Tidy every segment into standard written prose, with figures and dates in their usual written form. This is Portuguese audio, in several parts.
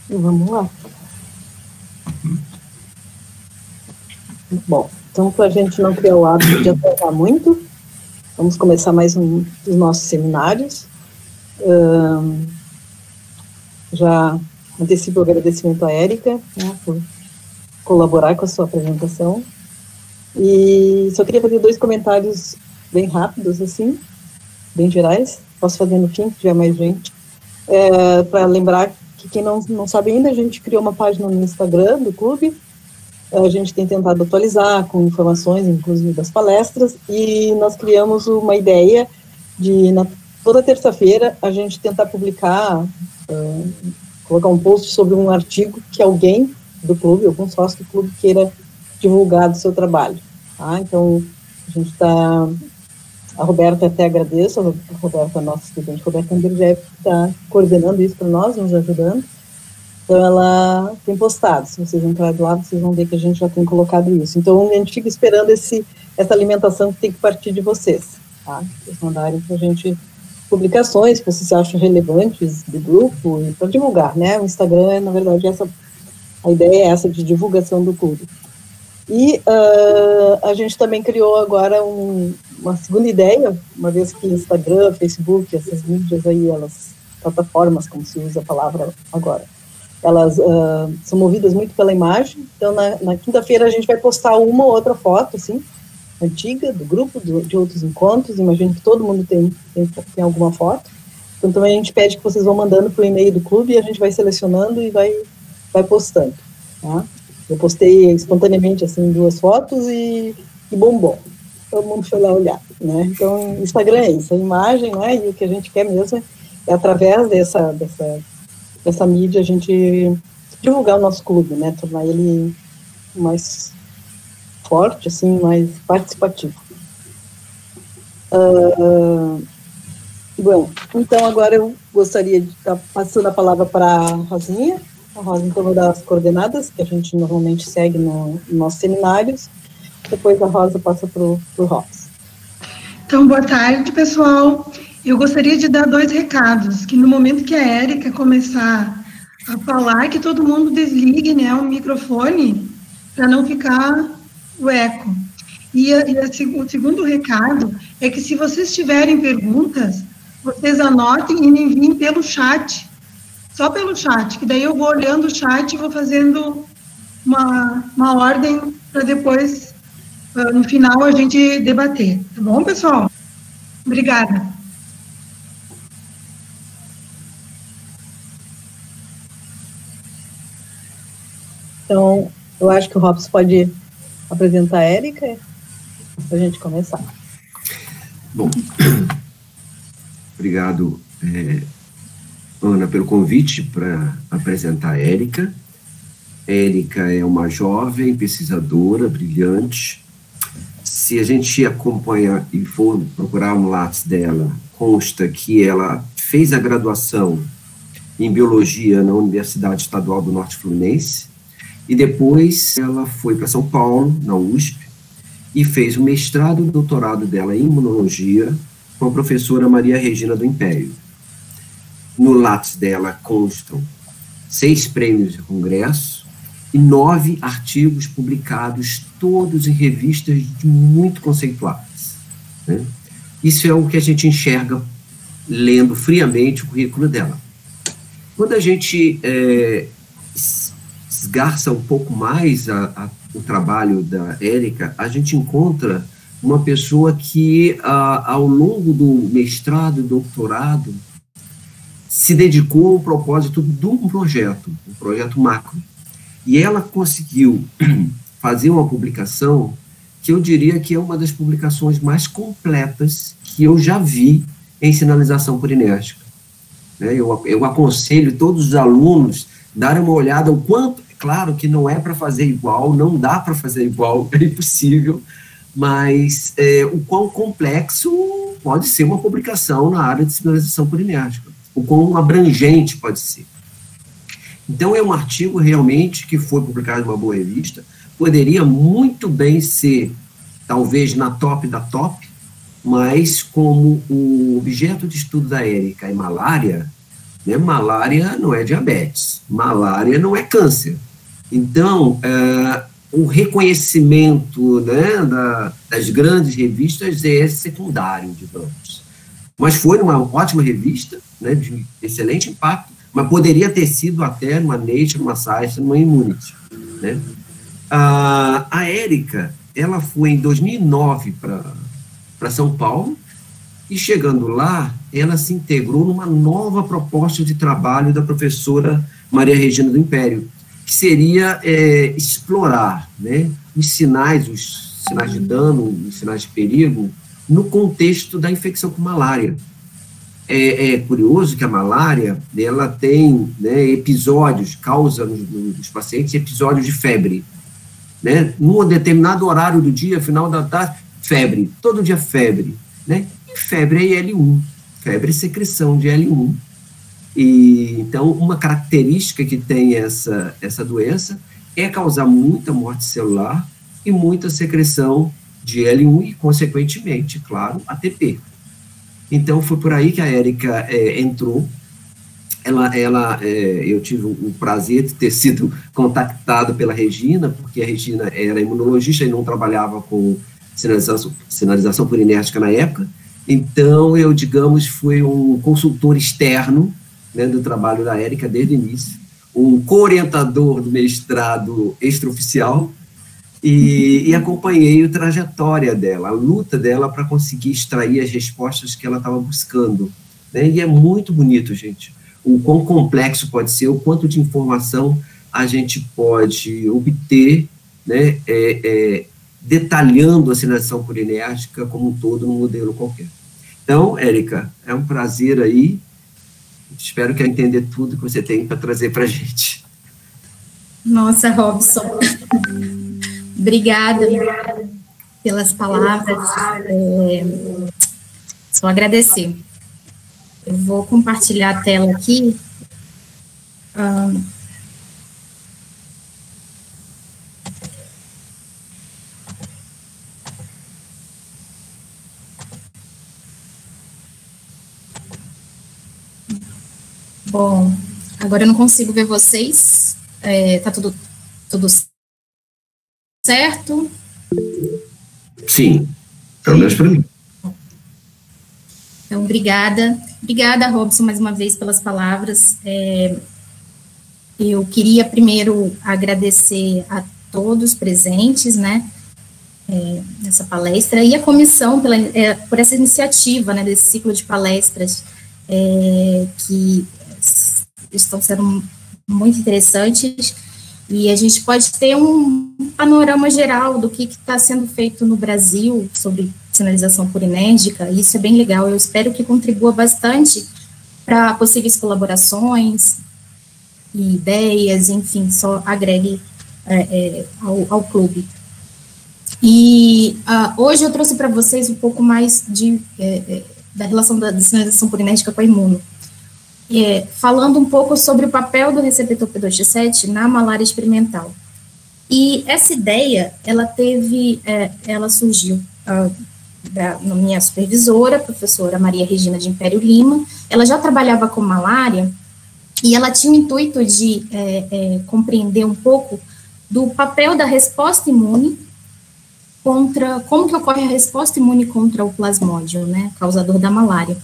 Vamos lá. Bom, então, para a gente não criar o hábito de atrasar muito, vamos começar mais um dos nossos seminários. Já antecipo o agradecimento à Érica, né, por colaborar com a sua apresentação. E só queria fazer 2 comentários bem rápidos, assim, bem gerais. Posso fazer no fim, se tiver mais gente. Para lembrar que quem não sabe ainda, a gente criou uma página no Instagram do clube. A gente tem tentado atualizar com informações, inclusive das palestras, e nós criamos uma ideia de, toda terça-feira, a gente tentar publicar, colocar um post sobre um artigo que alguém do clube, algum sócio do clube, queira divulgar do seu trabalho. Tá? Então, a gente está... A Roberta, até agradeço, a Roberta, nossa estudante, Roberta Anderjev, que está coordenando isso para nós, nos ajudando. Então, ela tem postado. Se vocês entrarem lá, vocês vão ver que a gente já tem colocado isso. Então, a gente fica esperando essa alimentação que tem que partir de vocês. Tá? Vocês mandarem para a gente publicações que vocês acham relevantes do grupo e para divulgar, né? O Instagram, na verdade, a ideia é essa de divulgação do clube. E a gente também criou agora uma segunda ideia, uma vez que Instagram, Facebook, essas mídias aí, plataformas, como se usa a palavra agora, elas são movidas muito pela imagem. Então, na quinta-feira, a gente vai postar uma ou outra foto, assim, antiga, do grupo, de outros encontros. Imagino que todo mundo tem alguma foto. Então, também a gente pede que vocês vão mandando para o e-mail do clube e a gente vai selecionando e vai postando, tá? Eu postei espontaneamente, assim, 2 fotos e bombom. Todo mundo foi lá olhar, né? Então, Instagram é isso, a imagem, né? E o que a gente quer mesmo é através dessa mídia, a gente divulgar o nosso clube, né? Tornar ele mais forte, assim, mais participativo. Bom, então agora eu gostaria de estar passando a palavra para a Rosinha. A Rosa, então, vai dar as coordenadas que a gente normalmente segue nos nossos seminários. Depois a Rosa passa para o Robson. Então, boa tarde, pessoal. Eu gostaria de dar 2 recados, que no momento que a Érica começar a falar, que todo mundo desligue, né, o microfone, para não ficar o eco. E o segundo recado é que, se vocês tiverem perguntas, vocês anotem e me enviem pelo chat, só pelo chat, que daí eu vou olhando o chat e vou fazendo uma ordem para depois, no final, a gente debater. Tá bom, pessoal? Obrigada. Então, eu acho que o Robson pode apresentar a Érica para a gente começar. Bom, obrigado, Ana, pelo convite para apresentar a Érica. Érica é uma jovem pesquisadora, brilhante. Se a gente acompanha e for procurar no Lattes dela, consta que ela fez a graduação em Biologia na Universidade Estadual do Norte Fluminense, e depois ela foi para São Paulo, na USP, e fez o mestrado e doutorado dela em Imunologia com a professora Maria Regina do Império. No Lattes dela constam 6 prêmios de congresso e 9 artigos publicados, todos em revistas muito conceituadas, né? Isso é o que a gente enxerga lendo friamente o currículo dela. Quando a gente esgarça um pouco mais o trabalho da Érica, a gente encontra uma pessoa que, ao longo do mestrado e doutorado, se dedicou ao propósito de um projeto macro. E ela conseguiu fazer uma publicação que eu diria que é uma das publicações mais completas que eu já vi em sinalização purinérgica. Eu aconselho todos os alunos darem uma olhada o quanto, claro que não é para fazer igual, não dá para fazer igual, é impossível, mas o quão complexo pode ser uma publicação na área de sinalização purinérgica, o quão abrangente pode ser. Então, é um artigo realmente que foi publicado em uma boa revista, poderia muito bem ser, talvez, na top da top, mas como o objeto de estudo da Érica é malária, né? Malária não é diabetes, malária não é câncer. Então, o reconhecimento, né, das grandes revistas é secundário, digamos. Mas foi uma ótima revista, né, de excelente impacto, mas poderia ter sido até numa Nature, numa Science, numa Immunity, né? A Érica, ela foi em 2009 para São Paulo, e chegando lá, ela se integrou numa nova proposta de trabalho da professora Maria Regina do Império, que seria explorar, né, os sinais de dano, os sinais de perigo, no contexto da infecção com malária. É curioso que a malária, ela tem, né, episódios, causa nos pacientes episódios de febre, né, num determinado horário do dia, final da tarde, febre, todo dia febre, né, e febre é IL-1, febre é secreção de IL-1. E, então, uma característica que tem essa doença é causar muita morte celular e muita secreção de IL-1 e, consequentemente, claro, ATP. Então, foi por aí que a Érica entrou. Eu tive o prazer de ter sido contactado pela Regina, porque a Regina era imunologista e não trabalhava com sinalização purinérgica na época. Então, eu, digamos, fui um consultor externo, né, do trabalho da Érica desde o início, um co-orientador do mestrado extraoficial, e acompanhei a trajetória dela, a luta dela para conseguir extrair as respostas que ela estava buscando, né? E é muito bonito, gente, o quão complexo pode ser, o quanto de informação a gente pode obter, né, detalhando a sinalização purinérgica como um todo, num modelo qualquer. Então, Érica, é um prazer aí, espero que entender tudo que você tem para trazer para a gente. Nossa, Robson, obrigada pelas palavras, só agradecer. Eu vou compartilhar a tela aqui. Bom, agora eu não consigo ver vocês. Tá tudo certo? Sim, pelo menos para mim. Então, obrigada. Obrigada, Robson, mais uma vez pelas palavras. Eu queria primeiro agradecer a todos presentes, né, nessa palestra, e a comissão por essa iniciativa, né, desse ciclo de palestras, que estão sendo muito interessantes, e a gente pode ter um panorama geral do que está sendo feito no Brasil sobre sinalização purinérgica, e isso é bem legal. Eu espero que contribua bastante para possíveis colaborações e ideias, enfim, só agregue ao clube. E hoje eu trouxe para vocês um pouco mais da relação da sinalização purinérgica com a imuno. Falando um pouco sobre o papel do receptor P2X7 na malária experimental. E essa ideia, ela surgiu da minha supervisora, a professora Maria Regina de Império Lima. Ela já trabalhava com malária e ela tinha o intuito de compreender um pouco do papel da resposta imune como que ocorre a resposta imune contra o plasmódio, né, causador da malária.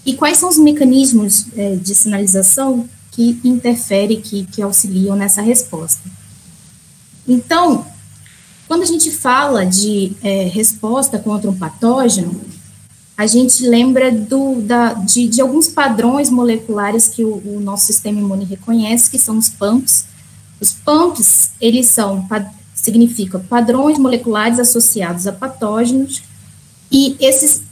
E quais são os mecanismos de sinalização que interferem, que auxiliam nessa resposta. Então, quando a gente fala de resposta contra um patógeno, a gente lembra de alguns padrões moleculares que o nosso sistema imune reconhece, que são os PAMPs. Os PAMPs, eles significam padrões moleculares associados a patógenos. E esses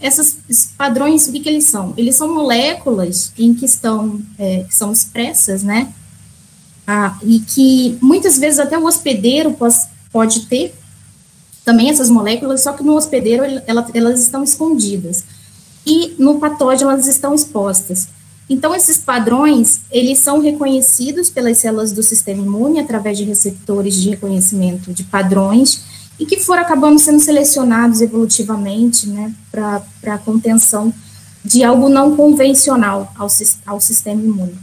padrões, o que eles são? Eles são moléculas que são expressas, né? E que muitas vezes até o hospedeiro pode ter também essas moléculas, só que no hospedeiro elas estão escondidas. E no patógeno elas estão expostas. Então, esses padrões, eles são reconhecidos pelas células do sistema imune através de receptores de reconhecimento de padrões, e que foram acabando sendo selecionados evolutivamente, né, para a contenção de algo não convencional ao sistema imune.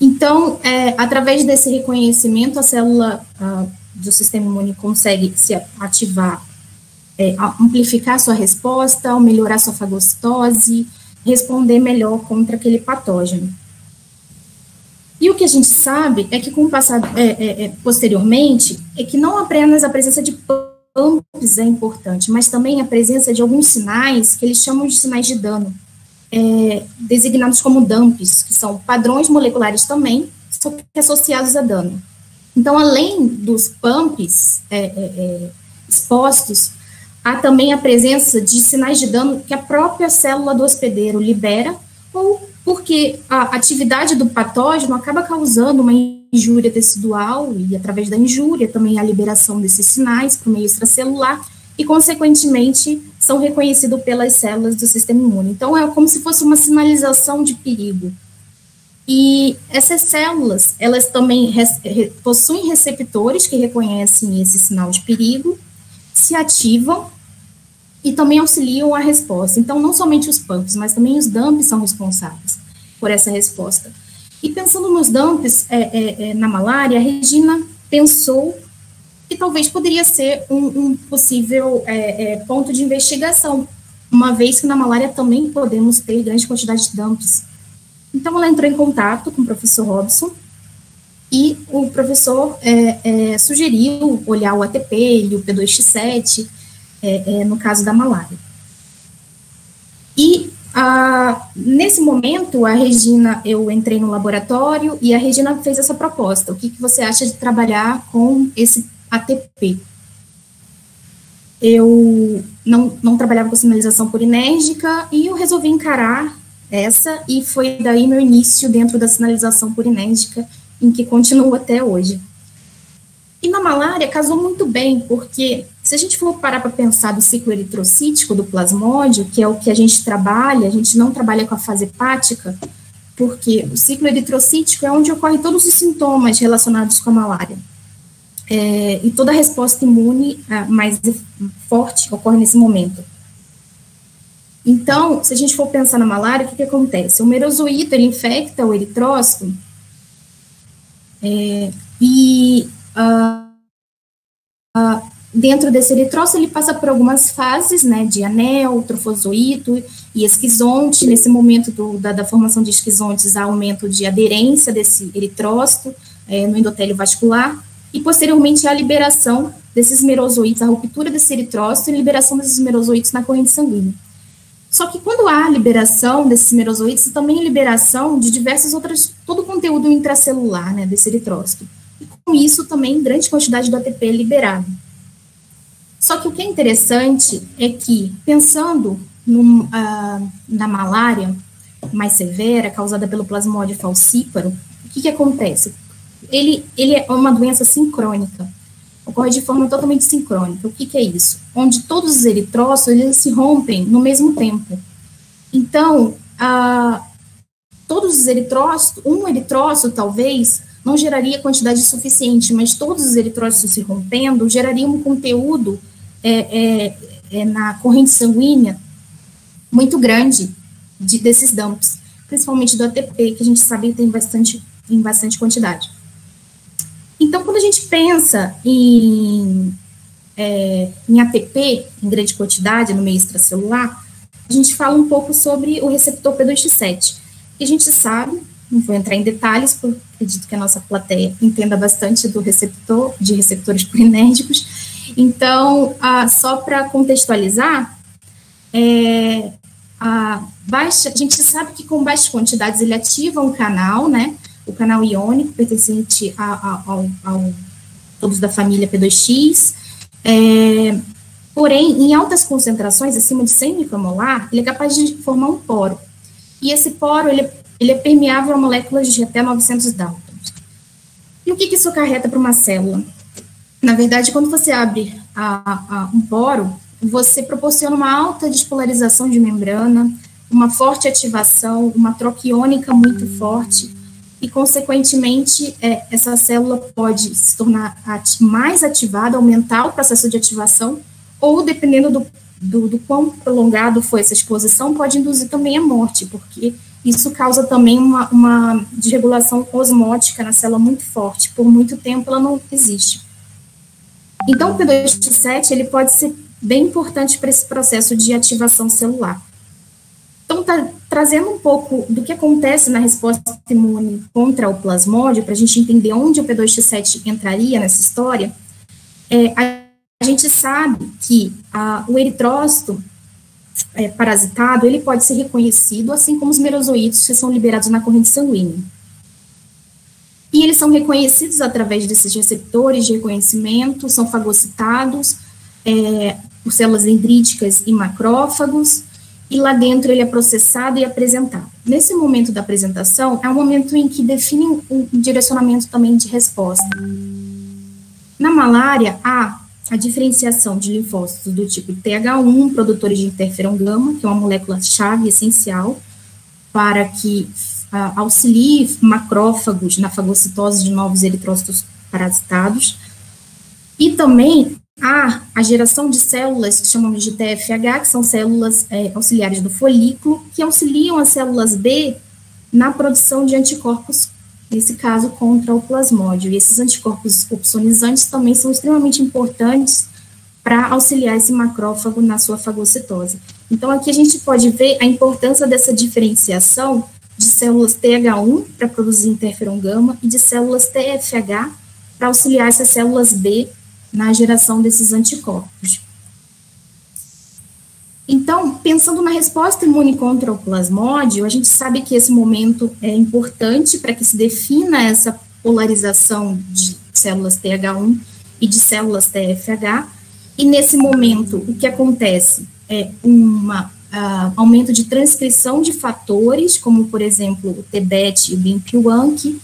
Então, através desse reconhecimento, a célula do sistema imune consegue se ativar, amplificar sua resposta, melhorar sua fagocitose, responder melhor contra aquele patógeno. E o que a gente sabe é que, com o passado, posteriormente, é que não apenas a presença de PAMPs é importante, mas também a presença de alguns sinais que eles chamam de sinais de dano, designados como DAMPs, que são padrões moleculares também, só que associados a dano. Então, além dos PAMPs expostos, há também a presença de sinais de dano que a própria célula do hospedeiro libera, ou porque a atividade do patógeno acaba causando uma injúria tecidual, e através da injúria também a liberação desses sinais para o meio extracelular, e consequentemente são reconhecidos pelas células do sistema imune. Então é como se fosse uma sinalização de perigo. E essas células, elas também possuem receptores que reconhecem esse sinal de perigo, se ativam e também auxiliam a resposta. Então, não somente os PAMPs, mas também os DAMPs são responsáveis por essa resposta. E pensando nos DAMPs na malária, a Regina pensou que talvez poderia ser um possível ponto de investigação, uma vez que na malária também podemos ter grande quantidade de DAMPs. Então, ela entrou em contato com o professor Robson, e o professor sugeriu olhar o ATP e o P2X7, no caso da malária. E, nesse momento, eu entrei no laboratório e a Regina fez essa proposta. O que você acha de trabalhar com esse ATP? Eu não trabalhava com sinalização purinérgica e eu resolvi encarar essa, e foi daí meu início dentro da sinalização purinérgica, em que continuo até hoje. E na malária casou muito bem, porque se a gente for parar para pensar do ciclo eritrocítico do plasmódio, que é o que a gente trabalha, a gente não trabalha com a fase hepática, porque o ciclo eritrocítico é onde ocorrem todos os sintomas relacionados com a malária. E toda a resposta imune mais forte ocorre nesse momento. Então, se a gente for pensar na malária, o que acontece? O merozoíto, ele infecta o eritrócito, dentro desse eritrócito, ele passa por algumas fases, né, de anel, trofozoíto e esquizonte. Nesse momento da formação de esquizontes, há aumento de aderência desse eritrócito no endotélio vascular, e posteriormente a liberação desses merozoítos, a ruptura desse eritrócito e liberação desses merozoítos na corrente sanguínea. Só que quando há liberação desses merozoítos, também liberação de diversas outras, todo o conteúdo intracelular, né, desse eritrócito. E com isso também grande quantidade do ATP é liberado. Só que o que é interessante é que, pensando na malária mais severa, causada pelo plasmódio falcíparo, o que acontece? Ele é uma doença sincrônica, ocorre de forma totalmente sincrônica. O que é isso? Onde todos os eritrócitos, eles se rompem no mesmo tempo. Então, todos os eritrócitos, um eritrócito talvez não geraria quantidade suficiente, mas todos os eritrócitos se rompendo gerariam um conteúdo na corrente sanguínea muito grande desses DAMPs, principalmente do ATP, que a gente sabe que tem bastante quantidade. Então, quando a gente pensa em ATP, em grande quantidade, no meio extracelular, a gente fala um pouco sobre o receptor P2X7, que a gente sabe, não vou entrar em detalhes, porque acredito que a nossa plateia entenda bastante de receptores purinérgicos. Então, só para contextualizar, a gente sabe que com baixas quantidades ele ativa um canal, né, o canal iônico, pertencente ao todos da família P2X, porém, em altas concentrações, acima de 100 micromolar, ele é capaz de formar um poro. E esse poro, ele é permeável a moléculas de até 900 Daltons. E o que isso acarreta para uma célula? Na verdade, quando você abre um poro, você proporciona uma alta despolarização de membrana, uma forte ativação, uma troca iônica muito forte, e, consequentemente, essa célula pode se tornar mais ativada, aumentar o processo de ativação, ou, dependendo do quão prolongado foi essa exposição, pode induzir também a morte, porque isso causa também uma desregulação osmótica na célula muito forte. Por muito tempo ela não existe. Então, o P2T7, ele pode ser bem importante para esse processo de ativação celular. Então, trazendo um pouco do que acontece na resposta imune contra o plasmódio, para a gente entender onde o P2T7 entraria nessa história, a gente sabe que o eritrócito parasitado, ele pode ser reconhecido, assim como os merozoítos que são liberados na corrente sanguínea. E eles são reconhecidos através desses receptores de reconhecimento, são fagocitados por células dendríticas e macrófagos, e lá dentro ele é processado e apresentado. Nesse momento da apresentação, é um momento em que define um direcionamento também de resposta. Na malária, há a diferenciação de linfócitos do tipo TH1, produtores de interferon gama, que é uma molécula-chave essencial para que auxilie macrófagos na fagocitose de novos eritrócitos parasitados. E também há a geração de células que chamamos de TFH, que são células auxiliares do folículo, que auxiliam as células B na produção de anticorpos, nesse caso, contra o plasmódio. E esses anticorpos opsonizantes também são extremamente importantes para auxiliar esse macrófago na sua fagocitose. Então, aqui a gente pode ver a importância dessa diferenciação de células TH1 para produzir interferon gama e de células TFH para auxiliar essas células B na geração desses anticorpos. Então, pensando na resposta imune contra o plasmódio, a gente sabe que esse momento é importante para que se defina essa polarização de células TH1 e de células TFH, e nesse momento o que acontece é aumento de transcrição de fatores, como, por exemplo, o TBET e o BIMP1, que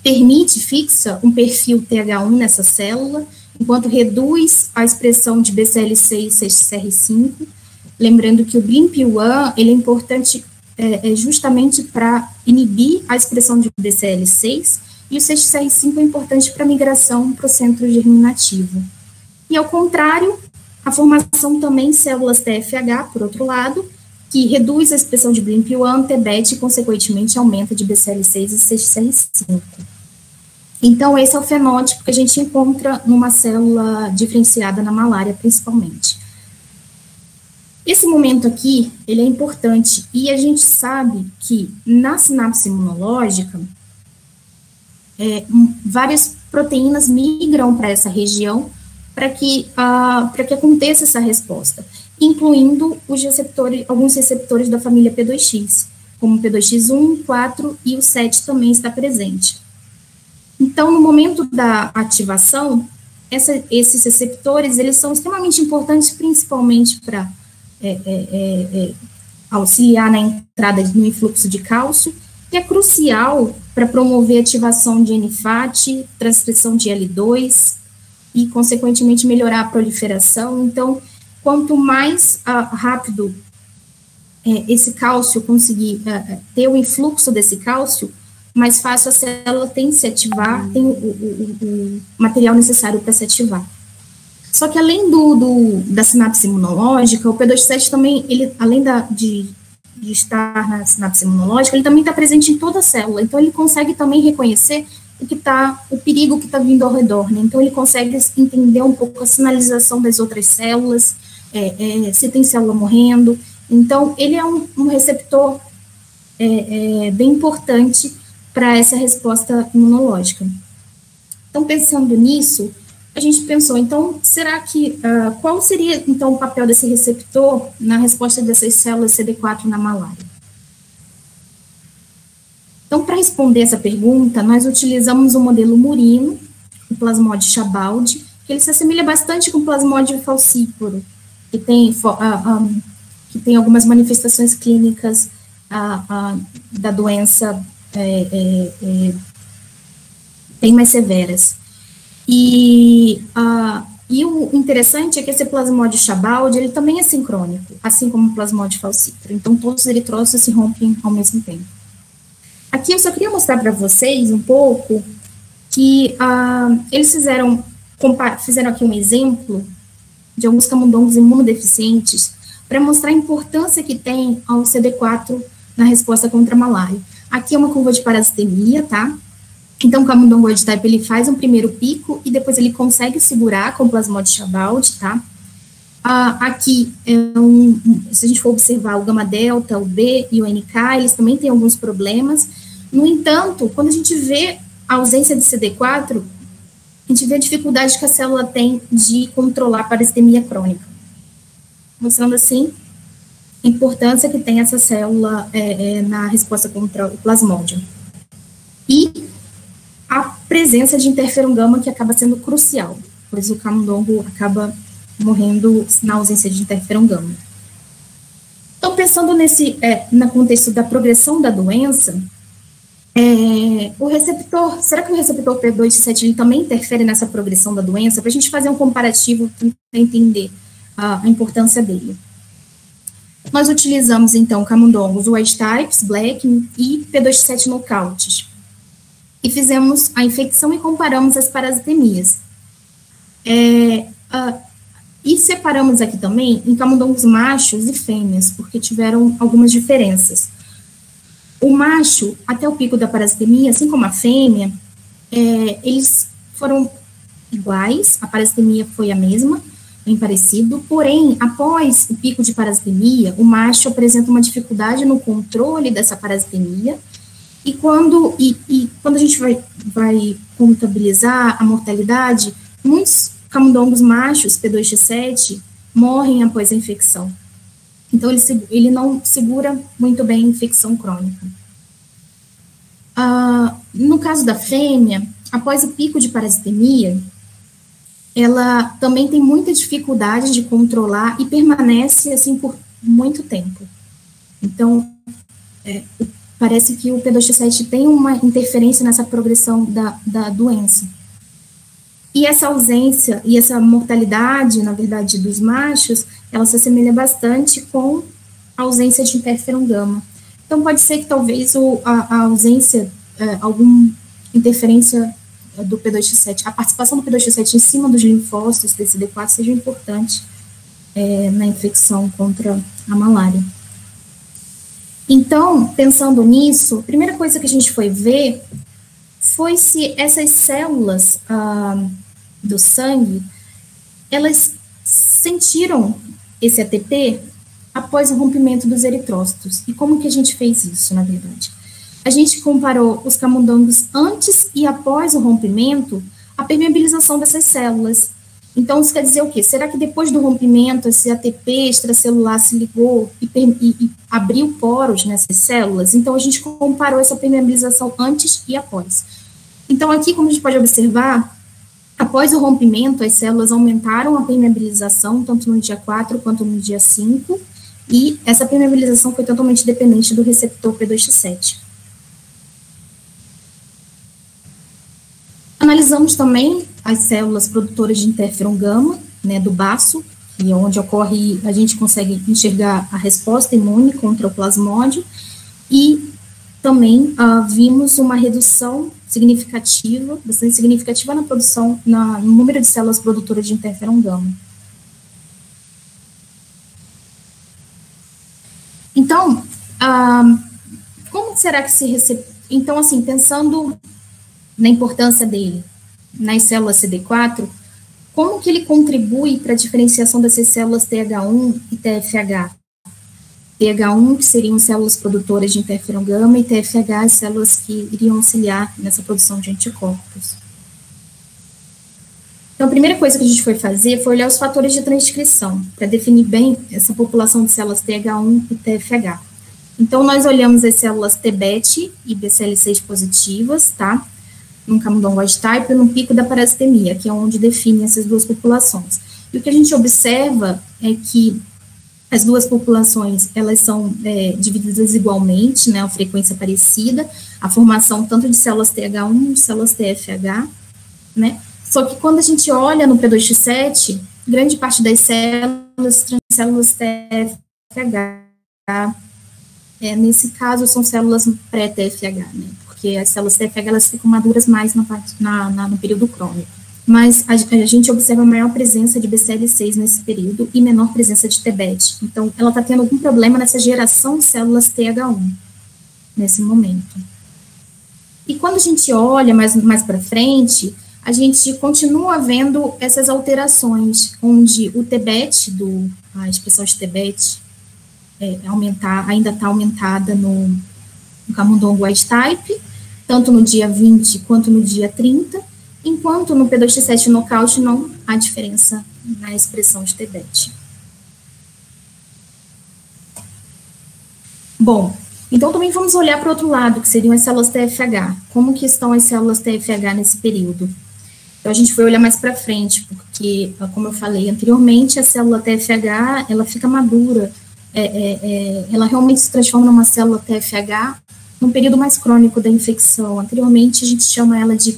permite, fixa um perfil TH1 nessa célula, enquanto reduz a expressão de BCL6 e CXCR5, lembrando que o BLIMP1, ele é importante justamente para inibir a expressão de BCL6, e o CXCR5 é importante para a migração para o centro germinativo. E, ao contrário, a formação também de células TFH, por outro lado, que reduz a expressão de BLIMP1, TBET e, consequentemente, aumenta de BCL6 e CXCR5. Então, esse é o fenótipo que a gente encontra numa célula diferenciada na malária, principalmente. Esse momento aqui, ele é importante, e a gente sabe que na sinapse imunológica, várias proteínas migram para essa região para que aconteça essa resposta, incluindo alguns receptores da família P2X, como o P2X1, 4 e o 7 também está presente. Então, no momento da ativação, esses receptores, eles são extremamente importantes, principalmente para auxiliar na entrada no influxo de cálcio, e é crucial para promover a ativação de NFAT, transcrição de L2, e, consequentemente, melhorar a proliferação. Então, quanto mais rápido esse cálcio conseguir ter o influxo desse cálcio, mais fácil a célula tem de se ativar, tem o material necessário para se ativar. Só que além da sinapse imunológica, o P2T7 também, ele, além de estar na sinapse imunológica, ele também está presente em toda a célula, então ele consegue também reconhecer o perigo que está vindo ao redor, né? Então ele consegue entender um pouco a sinalização das outras células, se tem célula morrendo, então ele é um receptor bem importante para essa resposta imunológica. Então, pensando nisso, a gente pensou, então, será que, qual seria, então, o papel desse receptor na resposta dessas células CD4 na malária? Então, para responder essa pergunta, nós utilizamos o modelo murino, o plasmódio Chabaldi, que ele se assemelha bastante com o plasmódio falcíparo, que tem algumas manifestações clínicas da doença bem mais severas. E o interessante é que esse plasmódio Chabaldi, ele também é sincrônico, assim como o plasmódio falcíparo. Então, todos os eritrócitos se rompem ao mesmo tempo. Aqui eu só queria mostrar para vocês um pouco que eles fizeram aqui um exemplo de alguns camundongos imunodeficientes para mostrar a importância que tem ao CD4 na resposta contra a malária. Aqui é uma curva de parasitemia, tá? Então, o camundongo wild type, ele faz um primeiro pico e depois ele consegue segurar com o plasmode Chabald, tá? Aqui, se a gente for observar o gama delta, o B e o NK, eles também têm alguns problemas. No entanto, quando a gente vê a ausência de CD4, a gente vê a dificuldade que a célula tem de controlar a parasitemia crônica. Mostrando, assim, a importância que tem essa célula na resposta contra o plasmodium. E a presença de interferon gama, que acaba sendo crucial. Por isso o camundongo acaba morrendo na ausência de interferon gama. Então, pensando no contexto da progressão da doença, o receptor, será que o receptor P2T7 ele também interfere nessa progressão da doença? Para a gente fazer um comparativo, para entender a importância dele. Nós utilizamos, então, camundongos wild types, black e P2T7 nocautes. E fizemos a infecção e comparamos as parasitemias. E separamos aqui também em camundongos machos e fêmeas, porque tiveram algumas diferenças. O macho, até o pico da parasitemia, assim como a fêmea, eles foram iguais, a parasitemia foi a mesma, bem parecido, porém, após o pico de parasitemia, o macho apresenta uma dificuldade no controle dessa parasitemia, e quando a gente vai contabilizar a mortalidade, muitos camundongos machos, P2T7, morrem após a infecção. Então, ele não segura muito bem a infecção crônica. No caso da fêmea, após o pico de parasitemia, ela também tem muita dificuldade de controlar e permanece assim por muito tempo. Então, parece que o P2T7 tem uma interferência nessa progressão da doença. E essa ausência e essa mortalidade, na verdade, dos machos, ela se assemelha bastante com a ausência de interferon gama. Então, pode ser que talvez a ausência, alguma interferência do P2T7, a participação do P2T7 em cima dos linfócitos desse CD4 seja importante na infecção contra a malária. Então, pensando nisso, a primeira coisa que a gente foi ver foi se essas células do sangue, elas sentiram esse ATP após o rompimento dos eritrócitos. E como que a gente fez isso, na verdade? A gente comparou os camundongos antes e após o rompimento, a permeabilização dessas células. Então, isso quer dizer o quê? Será que depois do rompimento, esse ATP extracelular se ligou e abriu poros nessas células? Então, a gente comparou essa permeabilização antes e após. Então, aqui, como a gente pode observar, após o rompimento, as células aumentaram a permeabilização, tanto no dia 4 quanto no dia 5, e essa permeabilização foi totalmente dependente do receptor P2T7. Analisamos também as células produtoras de interferon gama, né, do baço, que é onde ocorre, a gente consegue enxergar a resposta imune contra o plasmódio, e também vimos uma redução significativa, bastante significativa na produção, no número de células produtoras de interferon gama. Então, como será que se recebe? Então, assim, pensando na importância dele nas células CD4, como que ele contribui para a diferenciação dessas células TH1 e TFH? TH1, que seriam células produtoras de interferon gama, e TFH, as células que iriam auxiliar nessa produção de anticorpos. Então, a primeira coisa que a gente foi fazer foi olhar os fatores de transcrição, para definir bem essa população de células TH1 e TFH. Então, nós olhamos as células TBET e BCL6 positivas, tá? Num camundongo wild type e no pico da parasitemia, que é onde define essas duas populações. E o que a gente observa é que as duas populações, elas são divididas igualmente, né, a frequência parecida, a formação tanto de células TH1 de células TFH, né, só que quando a gente olha no P2T7, grande parte das células são células TFH, nesse caso são células pré-TFH, né, porque as células TFH, elas ficam maduras mais no período crônico. mas a gente observa maior presença de BCL6 nesse período e menor presença de TBET. Então, ela está tendo algum problema nessa geração de células TH1, nesse momento. E quando a gente olha mais para frente, a gente continua vendo essas alterações, onde o TBET, a expressão de TBET, ainda está aumentada no camundongo wild type, tanto no dia 20 quanto no dia 30, enquanto no P2T7 nocaute não há diferença na expressão de TBET. Bom, então também vamos olhar para o outro lado, que seriam as células TFH. Como que estão as células TFH nesse período? Então, a gente foi olhar mais para frente, porque, como eu falei anteriormente, a célula TFH, ela fica madura, ela realmente se transforma numa célula TFH num período mais crônico da infecção. Anteriormente, a gente chama ela de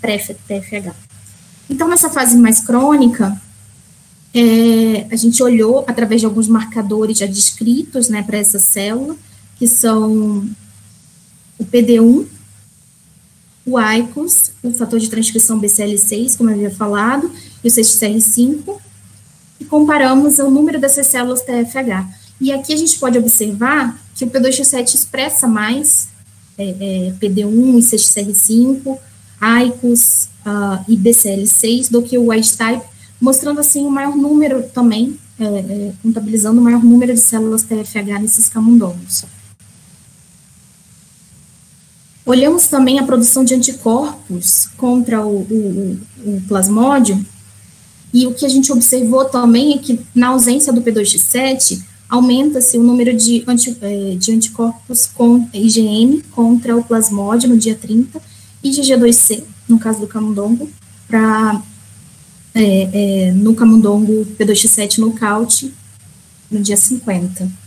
pré-TFH. Então, nessa fase mais crônica, a gente olhou através de alguns marcadores já descritos, né, para essa célula, que são o PD1, o ICOS, o fator de transcrição BCL6, como eu havia falado, e o CXCR5, e comparamos o número dessas células TFH. E aqui a gente pode observar que o P2T7 expressa mais PD1 e CXCR5, ICOS e BCL6 do que o wild type, mostrando assim o maior número também, contabilizando o maior número de células TFH nesses camundongos. Olhamos também a produção de anticorpos contra o plasmódio, e o que a gente observou também é que, na ausência do P2T7, aumenta-se o número de anticorpos com IgM contra o plasmódio no dia 30, e IgG2C, no caso do camundongo, no camundongo P2T7 nocaute, no dia 50.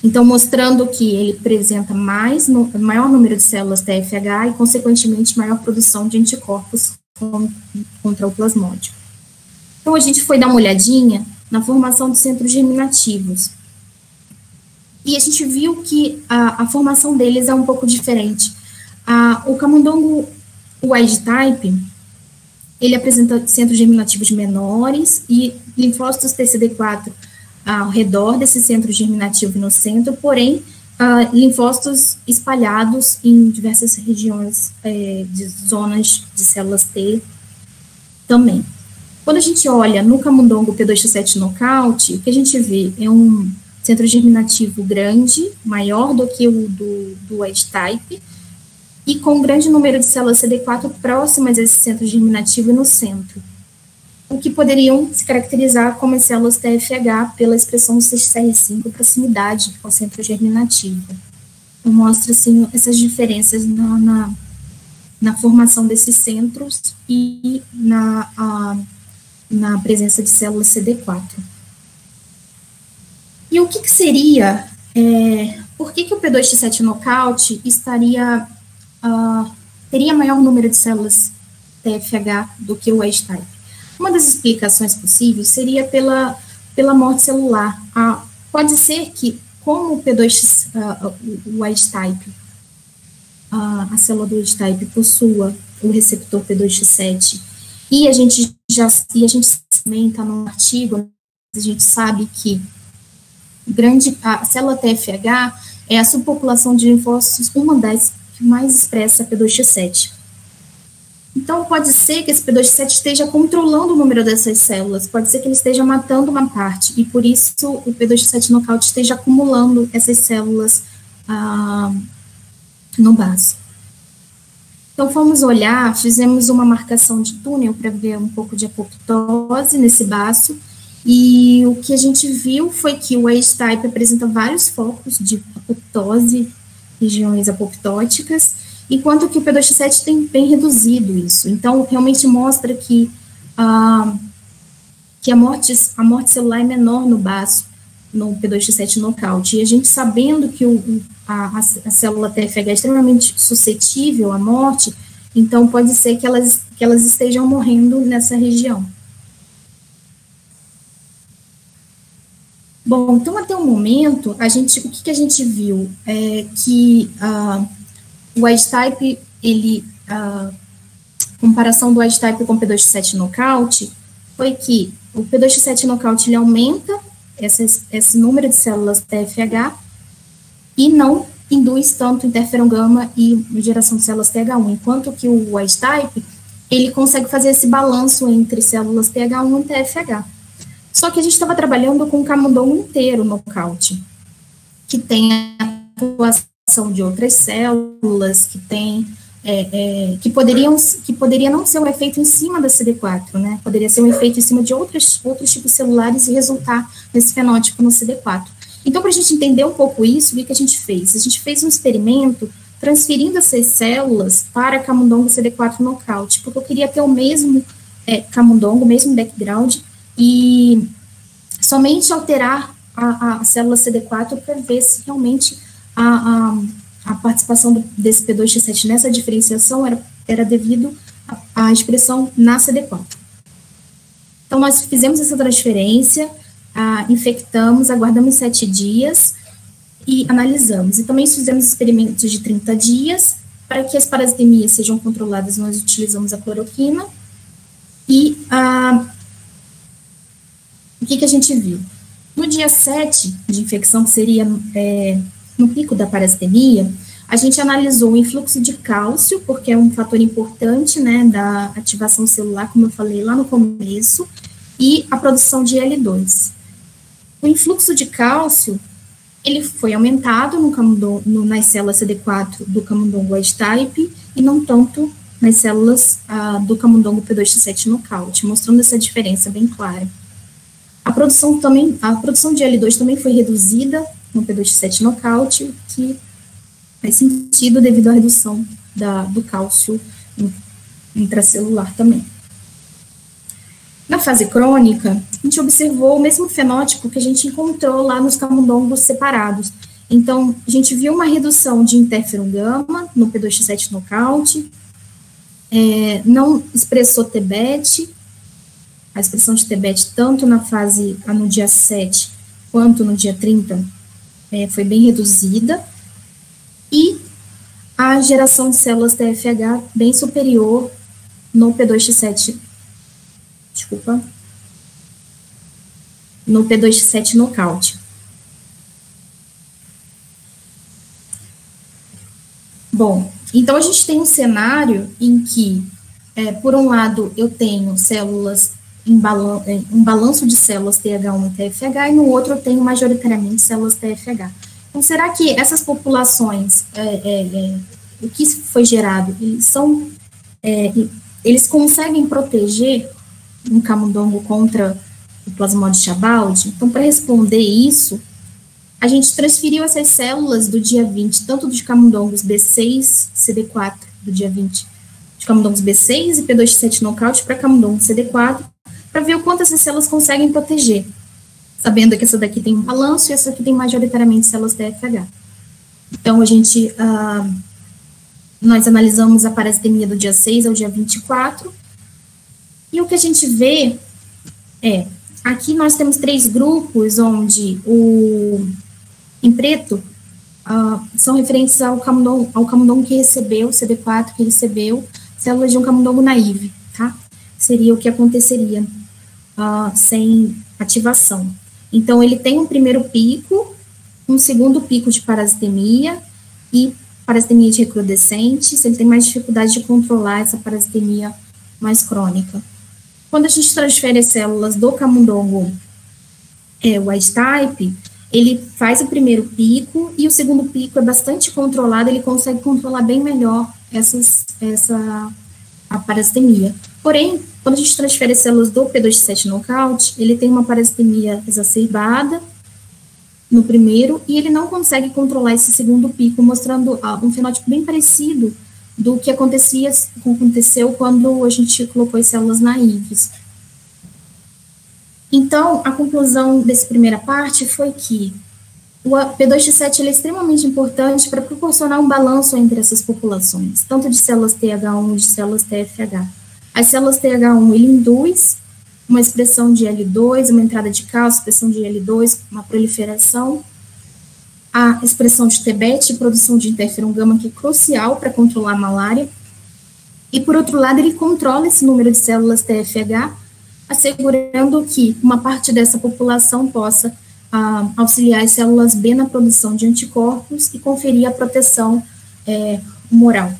Então, mostrando que ele apresenta maior número de células TFH e, consequentemente, maior produção de anticorpos contra o plasmódio. Então, a gente foi dar uma olhadinha na formação de centros germinativos. E a gente viu que a formação deles é um pouco diferente. O camundongo wild type, ele apresenta centros germinativos menores e linfócitos TCD4 ao redor desse centro germinativo e no centro, porém, linfócitos espalhados em diversas regiões de zonas de células T também. Quando a gente olha no camundongo P2T7 nocaute, o que a gente vê é um centro germinativo grande, maior do que o do wild type, e com um grande número de células CD4 próximas a esse centro germinativo e no centro, o que poderiam se caracterizar como as células TFH pela expressão do CXCR5 proximidade ao centro germinativo. Então, mostra, assim, essas diferenças na formação desses centros e na presença de células CD4. E o que seria, por que o P2T7 nocaute teria maior número de células TFH do que o wild type? Uma das explicações possíveis seria pela morte celular. Pode ser que, como o o wild type, a célula do wild type possua o receptor P2T7, e a gente também está no artigo, a gente sabe que a célula TFH é a subpopulação de linfócitos, uma das que mais expressa P2T7. Então, pode ser que esse P2T7 esteja controlando o número dessas células, pode ser que ele esteja matando uma parte, e por isso o P2T7 nocaute esteja acumulando essas células no baço. Então, fomos olhar, fizemos uma marcação de túnel para ver um pouco de apoptose nesse baço, e o que a gente viu foi que o wild type apresenta vários focos de apoptose, regiões apoptóticas, enquanto que o P2T7 tem bem reduzido isso. Então, realmente mostra que a morte celular é menor no baço, no P2T7 nocaute. E a gente, sabendo que a célula TFH é extremamente suscetível à morte, então pode ser que elas estejam morrendo nessa região. Bom, então, até o momento, o que a gente viu é que o wild type, ele comparação do wild-type com o P2X7 knockout foi que o P2X7 knockout ele aumenta esse número de células TFH e não induz tanto interferon gama e geração de células TH1, enquanto que o wild-type ele consegue fazer esse balanço entre células TH1 e TFH. Só que a gente estava trabalhando com o camundongo inteiro knockout, que tem a atuação de outras células, que tem que poderia não ser um efeito em cima da CD4, né? Poderia ser um efeito em cima de outros tipos celulares e resultar nesse fenótipo no CD4. Então, para a gente entender um pouco isso, o que a gente fez? A gente fez um experimento transferindo essas células para camundongo CD4 knockout, porque eu queria ter o mesmo camundongo, o mesmo background, e somente alterar a célula CD4 para ver se realmente a participação desse P2X7 nessa diferenciação era devido à expressão na CD4. Então, nós fizemos essa transferência, infectamos, aguardamos 7 dias e analisamos. E também fizemos experimentos de 30 dias, para que as parasitemias sejam controladas, nós utilizamos a cloroquina. E o que a gente viu? No dia 7 de infecção, que seria no pico da parasitemia, a gente analisou o influxo de cálcio, porque é um fator importante, né, da ativação celular, como eu falei lá no começo, e a produção de L2. O influxo de cálcio, ele foi aumentado nas células CD4 do camundongo wild-type e não tanto nas células do camundongo P2X7 knockout, mostrando essa diferença bem clara. A produção de L2 também foi reduzida no P2X7 knockout, que faz sentido devido à redução do cálcio intracelular também. Na fase crônica, a gente observou o mesmo fenótipo que a gente encontrou lá nos camundongos separados. Então, a gente viu uma redução de interferon gama no P2X7 knockout, não expressou TBET, a expressão de TBET tanto no dia 7 quanto no dia 30 foi bem reduzida, e a geração de células TFH bem superior no P2X7, no P2X7 knockout. Bom, então a gente tem um cenário em que, por um lado, eu tenho células um balanço de células TH1 e TFH, e no outro eu tenho majoritariamente células TFH. Então, será que essas populações, o que foi gerado, eles conseguem proteger um camundongo contra o Plasmodium chabaldi? Então, para responder isso, a gente transferiu essas células do dia 20, tanto dos camundongos B6, CD4, do dia 20, de camundongos B6 e P2X7 knockout para camundongo CD4, para ver o quanto essas células conseguem proteger, sabendo que essa daqui tem um balanço e essa aqui tem majoritariamente células TFH. Então, nós analisamos a parasitemia do dia 6 ao dia 24, e o que a gente vê aqui nós temos 3 grupos, onde em preto são referentes ao camundongo que recebeu, CD4 que recebeu células de um camundongo naive, tá? Seria o que aconteceria sem ativação. Então, ele tem um primeiro pico, um segundo pico de parasitemia e parasitemia de recrudescentes, ele tem mais dificuldade de controlar essa parasitemia mais crônica. Quando a gente transfere as células do camundongo wild-type, ele faz o primeiro pico e o segundo pico é bastante controlado, ele consegue controlar bem melhor a parasitemia. Porém, quando a gente transfere as células do P2X7 knockout, ele tem uma parasitemia exacerbada no primeiro e ele não consegue controlar esse segundo pico, mostrando um fenótipo bem parecido do que aconteceu quando a gente colocou as células naives. Então, a conclusão dessa primeira parte foi que o P2X7 ele é extremamente importante para proporcionar um balanço entre essas populações, tanto de células TH1 e de células TFH. As células TH1, ele induz uma expressão de L2, uma entrada de cálcio, expressão de L2, uma proliferação, a expressão de TBET, produção de interferon gama, que é crucial para controlar a malária, e, por outro lado, ele controla esse número de células TFH, assegurando que uma parte dessa população possa auxiliar as células B na produção de anticorpos e conferir a proteção humoral.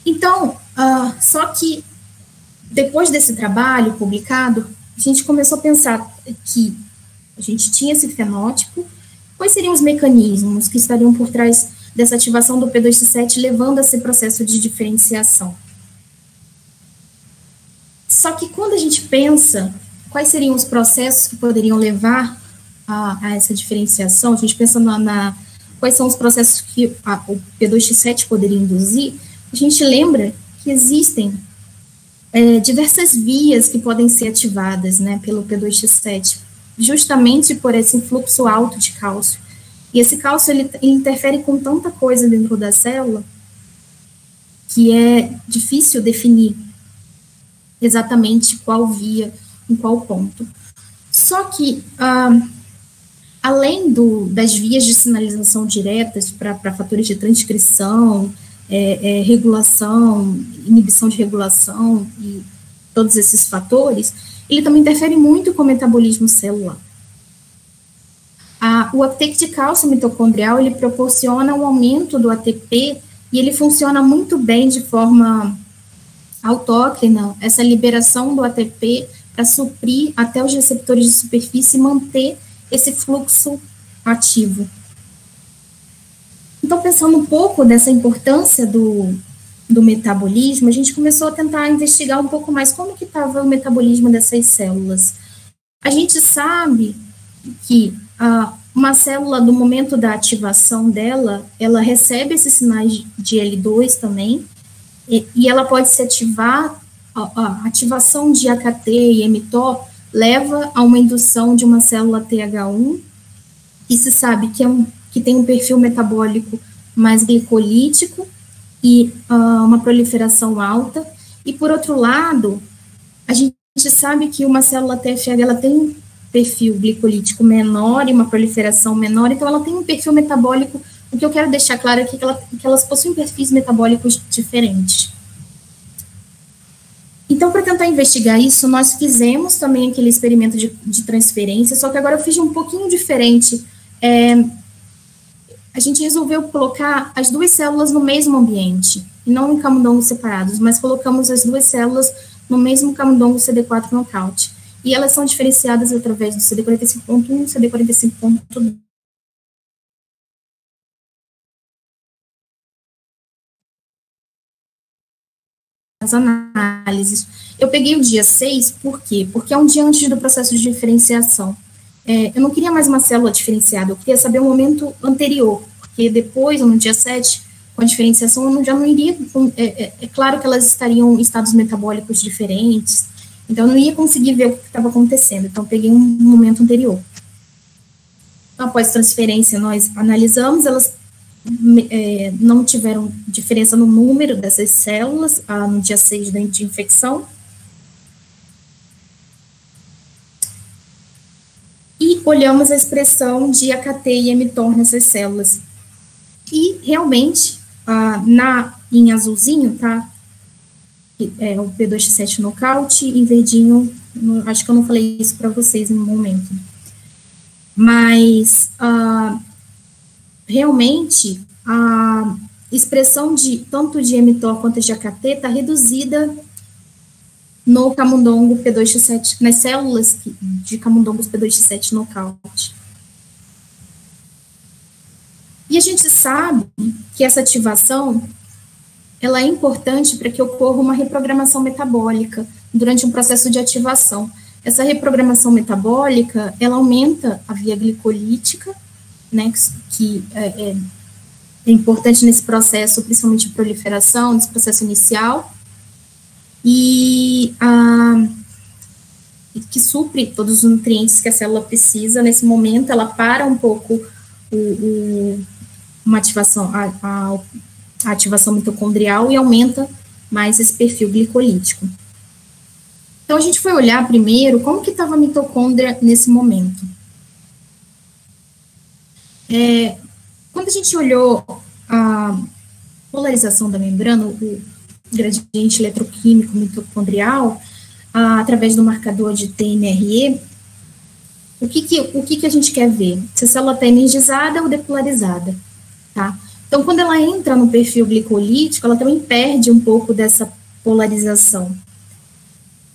Então, só que depois desse trabalho publicado, a gente começou a pensar que a gente tinha esse fenótipo, quais seriam os mecanismos que estariam por trás dessa ativação do P2X7, levando a esse processo de diferenciação. Só que quando a gente pensa quais seriam os processos que poderiam levar a essa diferenciação, a gente pensa quais são os processos que o P2X7 poderia induzir, a gente lembra que existem diversas vias que podem ser ativadas, né, pelo P2X7, justamente por esse influxo alto de cálcio. E esse cálcio, ele interfere com tanta coisa dentro da célula que é difícil definir exatamente qual via, em qual ponto. Só que, além das vias de sinalização diretas para fatores de transcrição, regulação, inibição de regulação e todos esses fatores, ele também interfere muito com o metabolismo celular. O uptake de cálcio mitocondrial, ele proporciona um aumento do ATP e ele funciona muito bem de forma autócrina, essa liberação do ATP para suprir até os receptores de superfície e manter esse fluxo ativo. Então, pensando um pouco dessa importância do metabolismo, a gente começou a tentar investigar um pouco mais como que estava o metabolismo dessas células. A gente sabe que uma célula, no momento da ativação dela, ela recebe esses sinais de L2 também, e ela pode se ativar, a ativação de AKT e mTOR leva a uma indução de uma célula TH1, e se sabe que tem um perfil metabólico mais glicolítico e uma proliferação alta, e por outro lado, a gente sabe que uma célula TFH, ela tem um perfil glicolítico menor e uma proliferação menor, então ela tem um perfil metabólico. O que eu quero deixar claro é que elas possuem perfis metabólicos diferentes. Então, para tentar investigar isso, nós fizemos também aquele experimento de transferência, só que agora eu fiz um pouquinho diferente. A gente resolveu colocar as duas células no mesmo ambiente, e não em camundongos separados, mas colocamos as duas células no mesmo camundongo CD4 knockout. E elas são diferenciadas através do CD45.1 e CD45.2. As análises. Eu peguei o dia 6, por quê? Porque é um dia antes do processo de diferenciação. Eu não queria mais uma célula diferenciada, eu queria saber o momento anterior, porque depois, no dia 7, com a diferenciação, eu já não iria, é claro que elas estariam em estados metabólicos diferentes, então eu não ia conseguir ver o que estava acontecendo, então eu peguei um momento anterior. Então, após transferência, nós analisamos, elas não tiveram diferença no número dessas células no dia 6 de infecção. E olhamos a expressão de AKT e mTOR nessas células. E, realmente, em azulzinho, tá? É o P2X7 knockout, em verdinho, acho que eu não falei isso para vocês no momento. Mas, realmente, a expressão tanto de mTOR quanto de AKT está reduzida no camundongo P2X7, nas células de camundongos P2X7 knockout. E a gente sabe que essa ativação, ela é importante para que ocorra uma reprogramação metabólica durante um processo de ativação. Essa reprogramação metabólica, ela aumenta a via glicolítica, né, que é importante nesse processo, principalmente de proliferação, nesse processo inicial, e que supre todos os nutrientes que a célula precisa. Nesse momento, ela para um pouco uma ativação, a ativação mitocondrial, e aumenta mais esse perfil glicolítico. Então, a gente foi olhar primeiro como que estava a mitocôndria nesse momento. Quando a gente olhou a polarização da membrana, gradiente eletroquímico mitocondrial, através do marcador de TMRE, o que a gente quer ver? Se a célula está energizada ou depolarizada, tá? Então, quando ela entra no perfil glicolítico, ela também perde um pouco dessa polarização.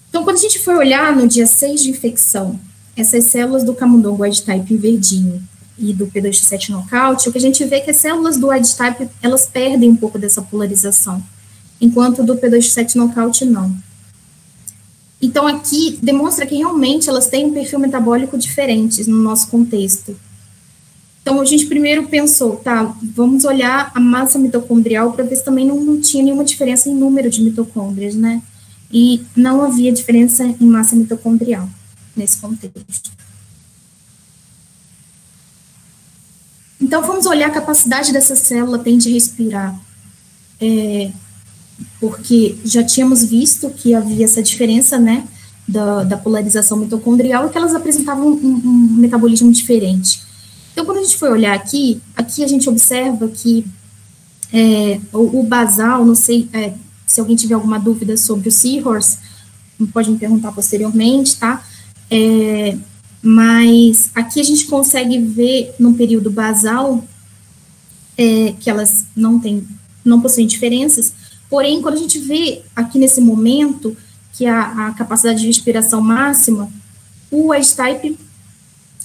Então, quando a gente for olhar no dia 6 de infecção, essas células do camundongo wild-type em verdinho e do P2X7 knockout, o que a gente vê é que as células do wild-type, elas perdem um pouco dessa polarização, enquanto do P2X7 knockout não. Então, aqui demonstra que realmente elas têm um perfil metabólico diferente no nosso contexto. Então, a gente primeiro pensou, tá, vamos olhar a massa mitocondrial para ver se também não tinha nenhuma diferença em número de mitocôndrias, né? E não havia diferença em massa mitocondrial nesse contexto. Então, vamos olhar a capacidade dessa célula tem de respirar. Porque já tínhamos visto que havia essa diferença, né, da polarização mitocondrial e que elas apresentavam um metabolismo diferente. Então, quando a gente foi olhar aqui a gente observa que o basal, não sei se alguém tiver alguma dúvida sobre o Seahorse, pode me perguntar posteriormente, tá? Mas aqui a gente consegue ver no período basal que elas não possuem diferenças, porém, quando a gente vê aqui nesse momento que a capacidade de respiração máxima, o wild-type,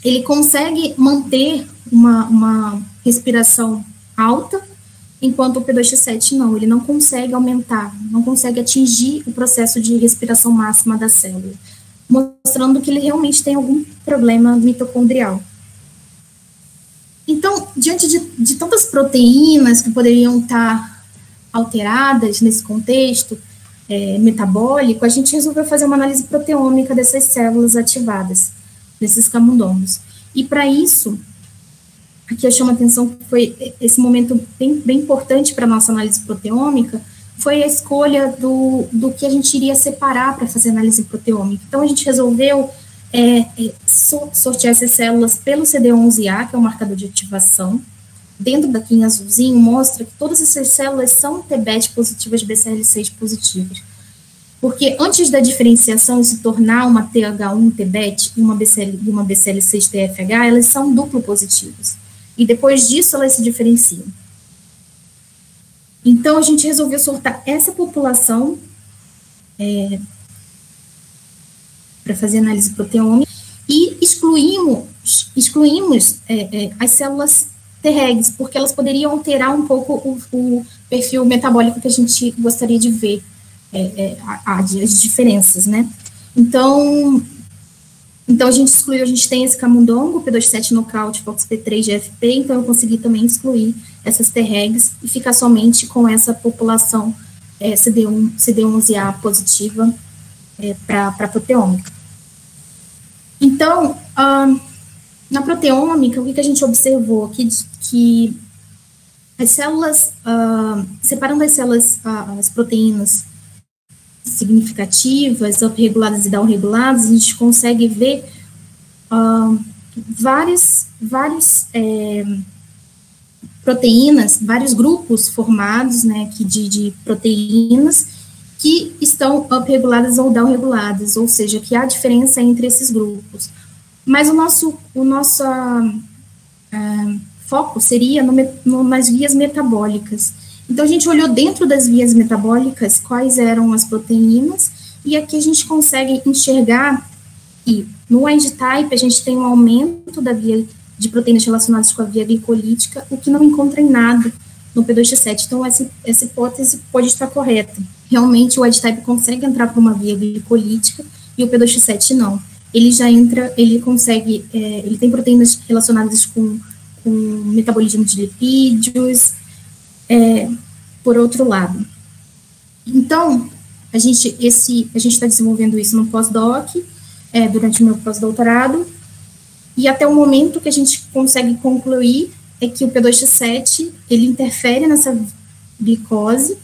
ele consegue manter uma respiração alta, enquanto o P2X7 não, ele não consegue aumentar, não consegue atingir o processo de respiração máxima da célula, mostrando que ele realmente tem algum problema mitocondrial. Então, diante de tantas proteínas que poderiam estar alteradas nesse contexto metabólico, a gente resolveu fazer uma análise proteômica dessas células ativadas, desses camundongos. E para isso, aqui eu chamo a atenção que foi esse momento bem importante para a nossa análise proteômica, foi a escolha do que a gente iria separar para fazer análise proteômica. Então, a gente resolveu sortear essas células pelo CD11A, que é o marcador de ativação. Dentro daqui em azulzinho, mostra que todas essas células são TBET positivas, BCL6 positivas. Porque antes da diferenciação se tornar uma TH1 TBET e uma BCL6 TFH, elas são duplo positivas. E depois disso, elas se diferenciam. Então, a gente resolveu sortar essa população para fazer análise proteômica e excluímos as células Tregs, porque elas poderiam alterar um pouco o perfil metabólico que a gente gostaria de ver, as diferenças, né? Então a gente excluiu, a gente tem esse camundongo, P2X7 knockout, FOXP3 GFP, então eu consegui também excluir essas Tregs e ficar somente com essa população CD11A positiva para proteômica. Então, na proteômica, o que a gente observou aqui, que as células, separando as células, as proteínas significativas, upreguladas e downreguladas, a gente consegue ver várias proteínas, vários grupos formados, né, de proteínas que estão upreguladas ou downreguladas, ou seja, que há diferença entre esses grupos. Mas o nosso foco seria nas vias metabólicas. Então, a gente olhou dentro das vias metabólicas quais eram as proteínas, e aqui a gente consegue enxergar que no wild-type a gente tem um aumento da via de proteínas relacionadas com a via glicolítica, o que não encontra em nada no P2X7. Então, essa hipótese pode estar correta. Realmente, o wild-type consegue entrar por uma via glicolítica e o P2X7 não. Ele já entra, ele consegue, ele tem proteínas relacionadas com metabolismo de lipídios, por outro lado. Então, a gente está desenvolvendo isso no pós-doc, durante o meu pós-doutorado, e até o momento que a gente consegue concluir é que o P2X7, ele interfere nessa glicose,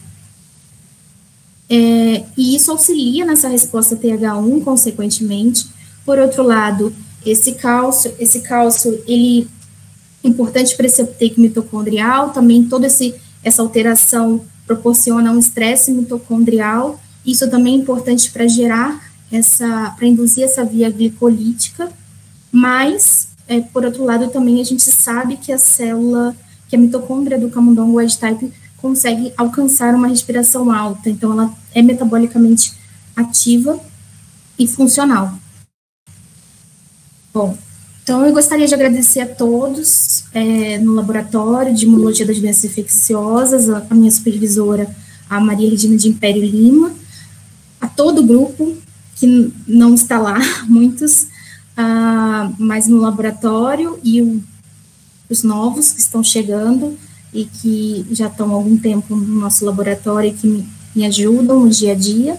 e isso auxilia nessa resposta TH1, consequentemente. Por outro lado, esse cálcio, ele é importante para esse uptake mitocondrial, também toda essa alteração proporciona um estresse mitocondrial. Isso também é importante para para induzir essa via glicolítica, mas, por outro lado, também a gente sabe que que a mitocôndria do camundongo wild type consegue alcançar uma respiração alta, então ela é metabolicamente ativa e funcional. Bom, então eu gostaria de agradecer a todos no laboratório de imunologia das doenças infecciosas, a minha supervisora, a Maria Regina de Império Lima, a todo o grupo, que não está lá, muitos, mas no laboratório, e os novos que estão chegando e que já estão há algum tempo no nosso laboratório e que me ajudam no dia a dia,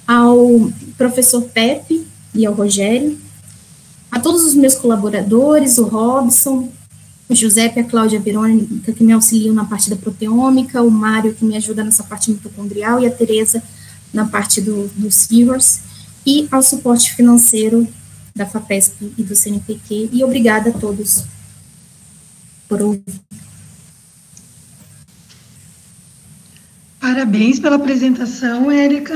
ao professor Pepe e ao Rogério, a todos os meus colaboradores, o Robson, o Giuseppe e a Cláudia Verônica, que me auxiliam na parte da proteômica, o Mário, que me ajuda nessa parte mitocondrial, e a Tereza na parte dos viewers, e ao suporte financeiro da FAPESP e do CNPq, e obrigada a todos por ouvir. Parabéns pela apresentação, Érica.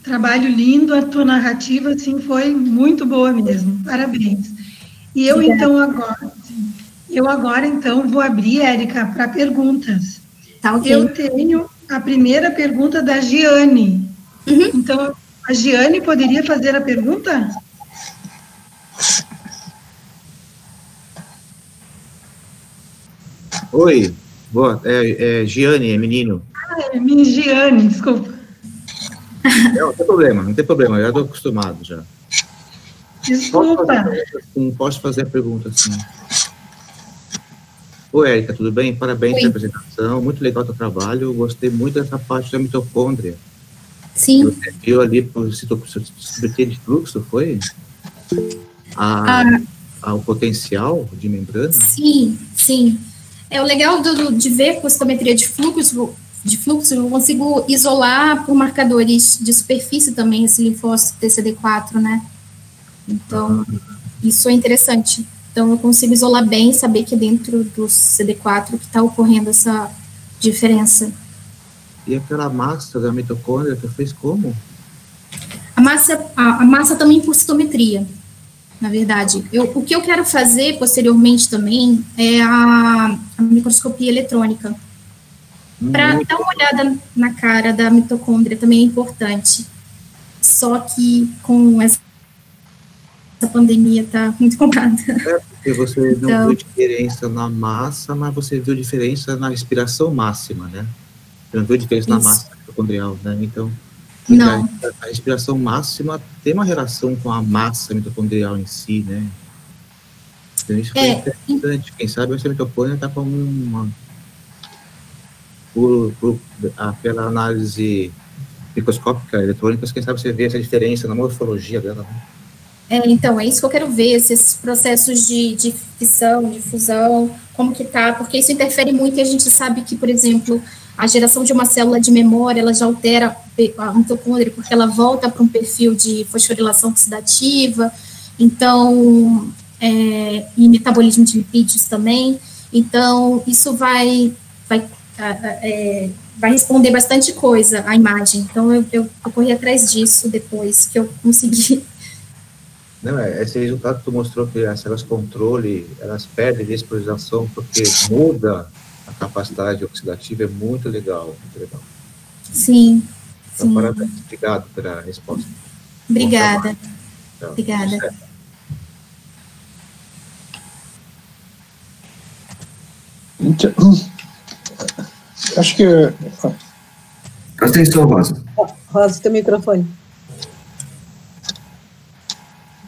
Trabalho lindo, a tua narrativa, assim, foi muito boa mesmo. Parabéns. E eu, agora, então, vou abrir, Érica, para perguntas. Tá, ok. Eu tenho a primeira pergunta da Giane. Uhum. Então, a Giane poderia fazer a pergunta? Oi, boa, Giane, é menino. É minha Giane, desculpa. Não tem problema, eu já estou acostumado já. Desculpa. Posso fazer a pergunta assim. Oi, Érica, tudo bem? Parabéns pela apresentação, muito legal o teu trabalho, eu gostei muito dessa parte da mitocôndria. Sim. Você viu ali por subter de fluxo, foi? O potencial de membrana? Sim. O legal de ver com citometria de fluxo, eu consigo isolar por marcadores de superfície também esse linfócito TCD4, né? Então, isso é interessante. Então, eu consigo isolar bem e saber que dentro do CD4 que está ocorrendo essa diferença. E aquela massa da mitocôndria, tu fez como? A massa também por citometria, na verdade. O que eu quero fazer posteriormente também é a microscopia eletrônica. Para dar uma olhada na cara da mitocôndria também é importante. Só que com essa pandemia está muito complicada. Porque você não viu diferença na massa, mas você viu diferença na respiração máxima, né? Você não viu diferença na massa mitocondrial, né? Então, não. A respiração máxima tem uma relação com a massa mitocondrial em si, né? Então, isso foi interessante. Quem sabe essa mitocôndria está como uma... pela análise microscópica, eletrônica, quem sabe você vê essa diferença na morfologia dela, né? Então, é isso que eu quero ver, esses processos de fissão, de fusão, como que tá, porque isso interfere muito e a gente sabe que, por exemplo, a geração de uma célula de memória, ela já altera a mitocôndria, porque ela volta para um perfil de fosforilação oxidativa, então, e metabolismo de lipídios também, então, isso vai responder bastante coisa à imagem, então eu corri atrás disso depois que eu consegui. Não, esse resultado que tu mostrou que as células controle, elas perdem desprolização porque muda a capacidade oxidativa, é muito legal, muito legal. Sim. Então, parabéns, obrigado pela resposta. Obrigada. Então, obrigada. Então, acho que... Atenção, Rosa. Rosa, teu microfone.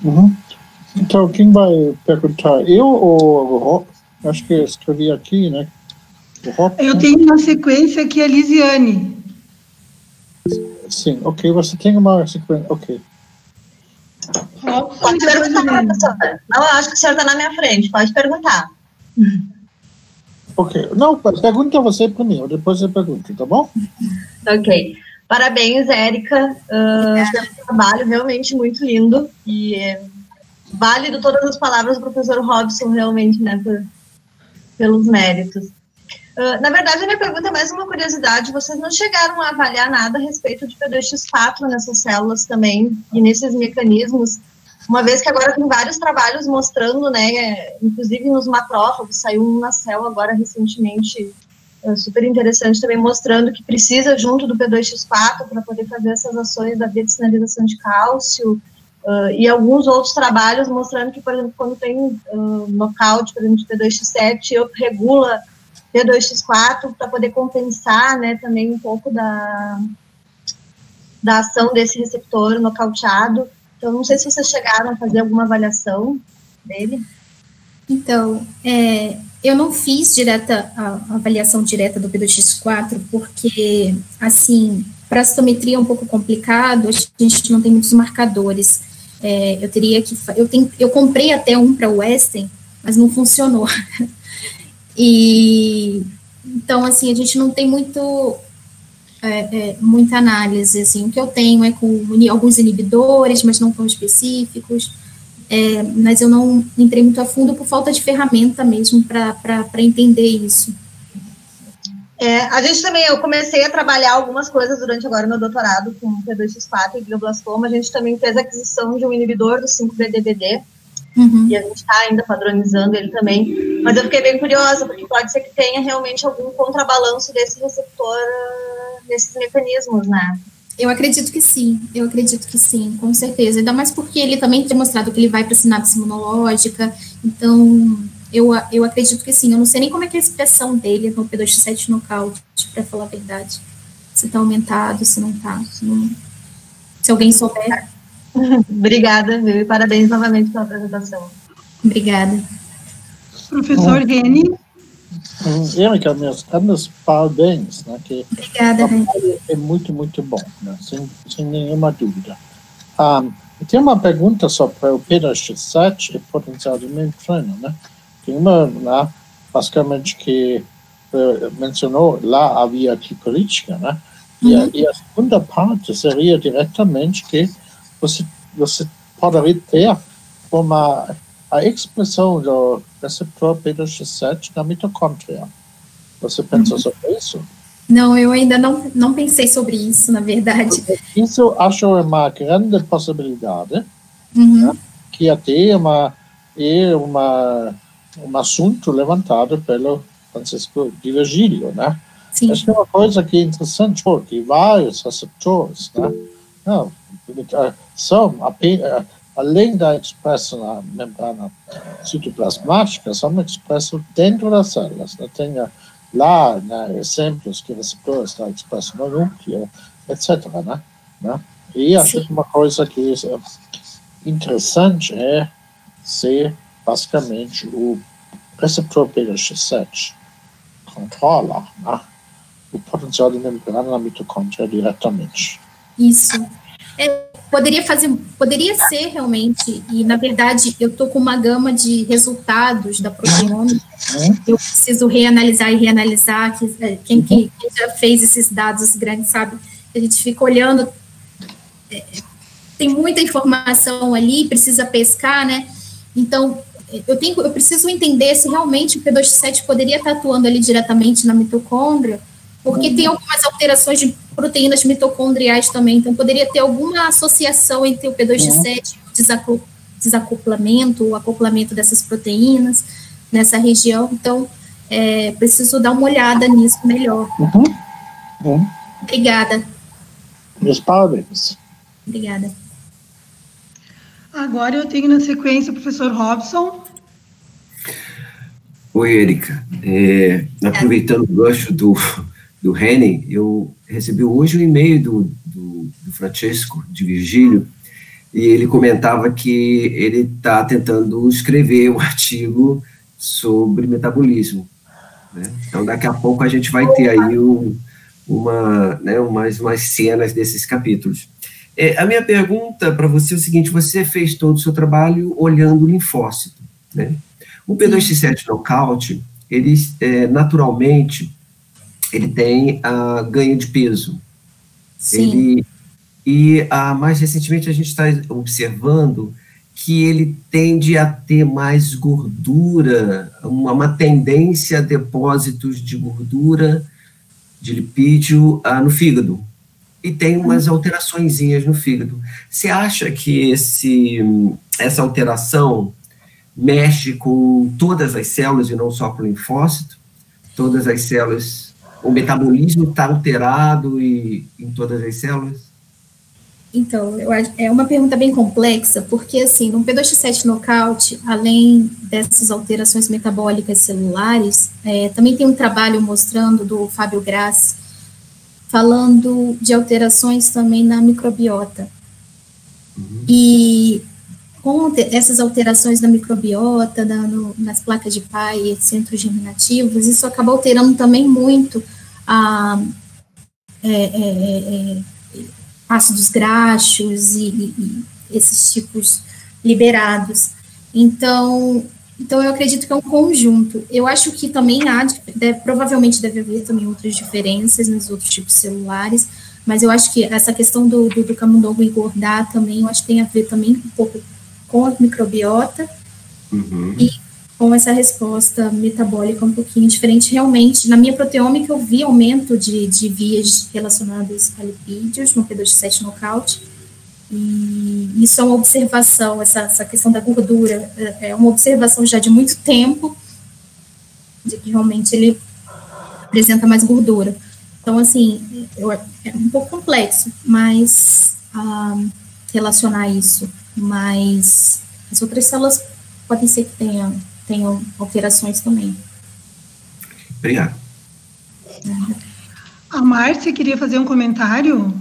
Uhum. Então, quem vai perguntar? Eu ou o Rob? Acho que eu escrevi aqui, né? O Rob, eu tenho uma sequência aqui, a Lisiane. Sim, ok. Você tem uma sequência, ok. Pode perguntar, professora. Não, eu acho que o senhor está na minha frente, pode perguntar. Ok. Não, pergunta você primeiro, depois você pergunta, tá bom? Ok. Parabéns, Érica, pelo trabalho realmente muito lindo e válido todas as palavras do professor Robson, realmente, né, pelos méritos. Na verdade, a minha pergunta é mais uma curiosidade. Vocês não chegaram a avaliar nada a respeito de P2X4 nessas células também e nesses mecanismos? Uma vez que agora tem vários trabalhos mostrando, né, inclusive nos macrófagos, saiu um na Cell agora recentemente, super interessante também, mostrando que precisa junto do P2X4 para poder fazer essas ações da via de sinalização de cálcio, e alguns outros trabalhos mostrando que, por exemplo, quando tem nocaute, por exemplo, de P2X7, regula P2X4 para poder compensar, né, também um pouco da ação desse receptor nocauteado. Então, não sei se vocês chegaram a fazer alguma avaliação dele. Então, eu não fiz a avaliação direta do P2X4, porque, assim, para a citometria é um pouco complicado, a gente não tem muitos marcadores. Eu teria que... Eu comprei até um para o Western, mas não funcionou. Então, assim, a gente não tem muita análise, assim, o que eu tenho é com alguns inibidores, mas não tão específicos, mas eu não entrei muito a fundo por falta de ferramenta mesmo para entender isso. A gente também, eu comecei a trabalhar algumas coisas durante agora meu doutorado com P2X4 e glioblastoma. A gente também fez a aquisição de um inibidor do 5-BDBD, e a gente está ainda padronizando ele também, mas eu fiquei bem curiosa, porque pode ser que tenha realmente algum contrabalanço desse receptor nesses mecanismos, né? Eu acredito que sim, com certeza, ainda mais porque ele também tem mostrado que ele vai para a sinapse imunológica, então eu acredito que sim. Eu não sei nem como é que é a expressão dele no P2X7 nocaute, para falar a verdade, se está aumentado, se não está, se alguém souber. Obrigada, viu? E parabéns novamente pela apresentação. Obrigada. Professor Reni. Erika, meus parabéns, né, que obrigada, é muito, muito bom, né, sem nenhuma dúvida. Tem uma pergunta sobre o P2X7 e potencial de membrana, né? Tem uma lá, basicamente, que mencionou, lá havia aqui política, né? E a segunda parte seria diretamente que você poderia ter a expressão do receptor P2X7 na mitocôndria. Você pensou sobre isso? Não, eu ainda não pensei sobre isso, na verdade. Isso acho uma grande possibilidade, né, que até um assunto levantado pelo Francisco de Virgílio, né? Sim. Essa é uma coisa que é interessante, porque vários receptores, né, são apenas, além da expressão na membrana citoplasmática, são expressas dentro das células. Né? Tem lá, né, exemplos que receptores estão expressos no núcleo, etc. Né? E acho que uma coisa que é interessante é ser, basicamente, o receptor P2X7 controla, né, o potencial de membrana na mitocôndria diretamente. Isso. Poderia ser realmente, e na verdade eu estou com uma gama de resultados da proteômica, eu preciso reanalisar, quem já fez esses dados grandes sabe, a gente fica olhando, tem muita informação ali, precisa pescar, né, então eu preciso entender se realmente o P2X7 poderia estar atuando ali diretamente na mitocôndria, porque tem algumas alterações de proteínas mitocondriais também, então poderia ter alguma associação entre o P2X7 e o desacoplamento, o acoplamento dessas proteínas nessa região, então preciso dar uma olhada nisso melhor. Obrigada. Meus parabéns. Obrigada. Agora eu tenho na sequência o professor Robson. Oi, Erika. Aproveitando o gancho do Reni, eu recebi hoje um e-mail do Francesco de Virgílio, e ele comentava que ele está tentando escrever um artigo sobre metabolismo. Né? Então, daqui a pouco a gente vai ter aí umas cenas desses capítulos. A minha pergunta para você é o seguinte: você fez todo o seu trabalho olhando o linfócito, né? O P2X7 knockout, ele naturalmente ele tem ganho de peso. Sim. Mais recentemente a gente está observando que ele tende a ter mais gordura, uma tendência a depósitos de gordura, de lipídio no fígado. E tem umas alteraçõezinhas no fígado. Você acha que essa alteração mexe com todas as células e não só com o linfócito? Todas as células, o metabolismo está alterado em todas as células? Então, é uma pergunta bem complexa, porque, assim, no P2X7 nocaute, além dessas alterações metabólicas celulares, também tem um trabalho mostrando, do Fábio Grassi, falando de alterações também na microbiota. E com essas alterações na microbiota, nas placas de Pai, centros germinativos, isso acaba alterando também muito ácidos graxos e esses tipos liberados. Então, eu acredito que é um conjunto. Eu acho que também provavelmente deve haver também outras diferenças nos outros tipos celulares, mas eu acho que essa questão do camundongo engordar também, eu acho que tem a ver também um pouco com a microbiota e com essa resposta metabólica um pouquinho diferente. Realmente, na minha proteômica, eu vi aumento de vias relacionadas a lipídios no P2X7 nocaute, e isso é uma observação, essa questão da gordura, é uma observação já de muito tempo, de que realmente ele apresenta mais gordura. Então, assim, é um pouco complexo, mas relacionar isso, mas as outras células podem ser que tenham alterações também. Obrigado. A Márcia queria fazer um comentário.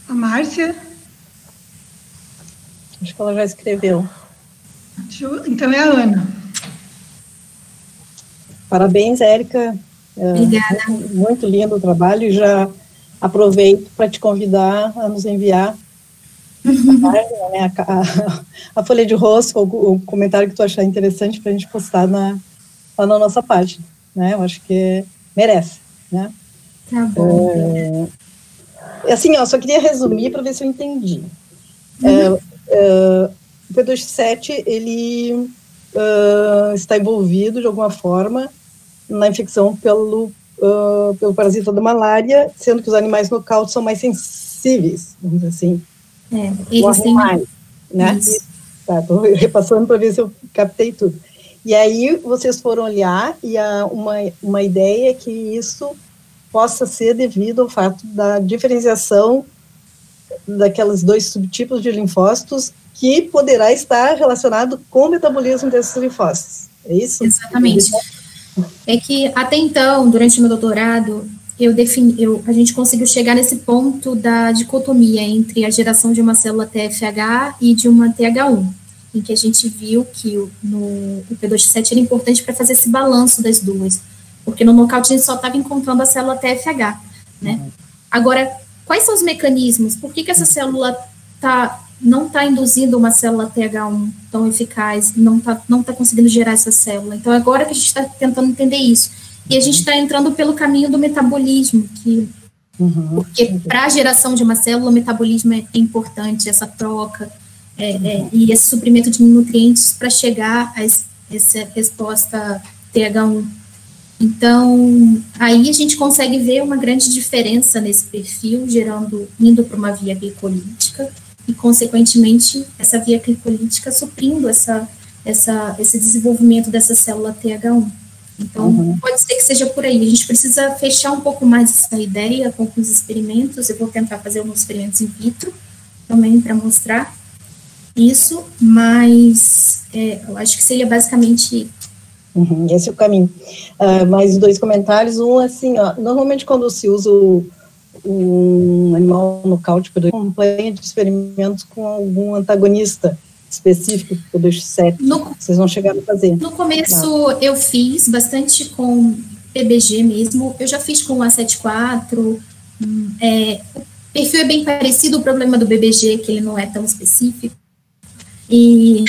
A Márcia? Acho que ela já escreveu. Então é a Ana. Parabéns, Érica. Obrigada. Muito lindo o trabalho, e já aproveito para te convidar a nos enviar a folha de rosto, o comentário que tu achar interessante para a gente postar lá na nossa página, né? Eu acho que merece, né? Tá bom. Assim, só queria resumir para ver se eu entendi. O P2X7, ele está envolvido, de alguma forma, na infecção pelo parasita da malária, sendo que os animais nocaute são mais sensíveis, vamos dizer assim. Eles têm mais, né? Estou repassando para ver se eu captei tudo. E aí, vocês foram olhar, e uma ideia é que isso possa ser devido ao fato da diferenciação daqueles dois subtipos de linfócitos, que poderá estar relacionado com o metabolismo desses linfócitos. É isso? Exatamente. É que, até então, durante o meu doutorado, a gente conseguiu chegar nesse ponto da dicotomia entre a geração de uma célula TFH e de uma TH1, em que a gente viu que o P2X7 era importante para fazer esse balanço das duas, porque no nocaute a gente só estava encontrando a célula TFH, né? Agora, quais são os mecanismos? Por que essa célula não está induzindo uma célula TH1 tão eficaz, não tá conseguindo gerar essa célula? Então, agora que a gente está tentando entender isso. E a gente está entrando pelo caminho do metabolismo, porque para a geração de uma célula, o metabolismo é importante, essa troca, e esse suprimento de nutrientes para chegar a essa resposta TH1. Então, aí a gente consegue ver uma grande diferença nesse perfil, indo para uma via glicolítica, e, consequentemente, essa via glicolítica suprindo esse desenvolvimento dessa célula TH1. Então, pode ser que seja por aí. A gente precisa fechar um pouco mais essa ideia com os experimentos. Eu vou tentar fazer alguns experimentos in vitro também para mostrar isso, mas eu acho que seria basicamente... esse é o caminho. Mais dois comentários. Um, assim, normalmente quando se usa um animal nocaute, acompanha de experimentos com algum antagonista específico do P2X7, vocês não chegaram a fazer? No começo eu fiz bastante com PBG mesmo, eu já fiz com A74, o perfil é bem parecido, o problema do BBG é que ele não é tão específico, e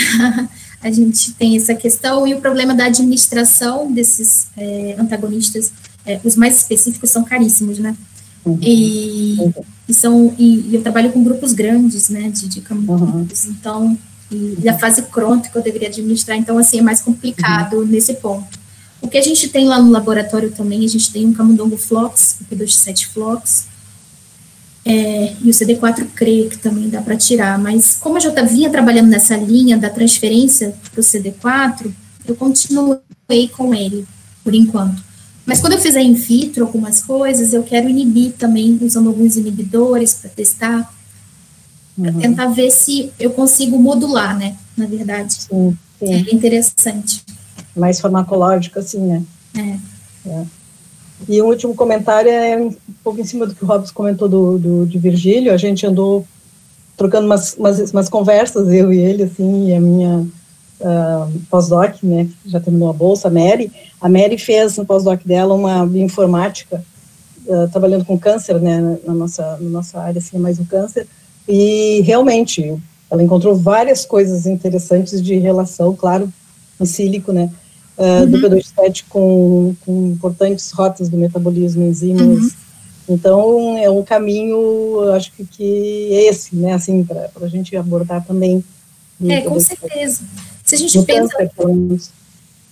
a gente tem essa questão, e o problema da administração desses antagonistas, os mais específicos são caríssimos, né? E eu trabalho com grupos grandes, né, de camundongos, então, e a fase crônica que eu deveria administrar, então, assim, é mais complicado nesse ponto. O que a gente tem lá no laboratório também, a gente tem um camundongo flox, o P2X7 flox, e o CD4-CRE, que também dá para tirar, mas como eu já vinha trabalhando nessa linha da transferência para o CD4, eu continuei com ele, por enquanto. Mas quando eu fizer in vitro algumas coisas, eu quero inibir também, usando alguns inibidores para testar, para tentar ver se eu consigo modular, né, na verdade. Sim. É interessante. Mais farmacológico, assim, né? E o último comentário é um pouco em cima do que o Robson comentou de Virgílio. A gente andou trocando umas conversas, eu e ele, assim, e a minha pós-doc, né, que já terminou a bolsa, a Mary fez no pós-doc dela uma bioinformática, trabalhando com câncer, né, na nossa área, assim, é mais o câncer, e realmente ela encontrou várias coisas interessantes de relação, claro, em sílico, né, do P2X7 com importantes rotas do metabolismo, enzimas. Então, é um caminho, acho que é esse, né, assim, para a gente abordar também. Com certeza. Se a gente pensa...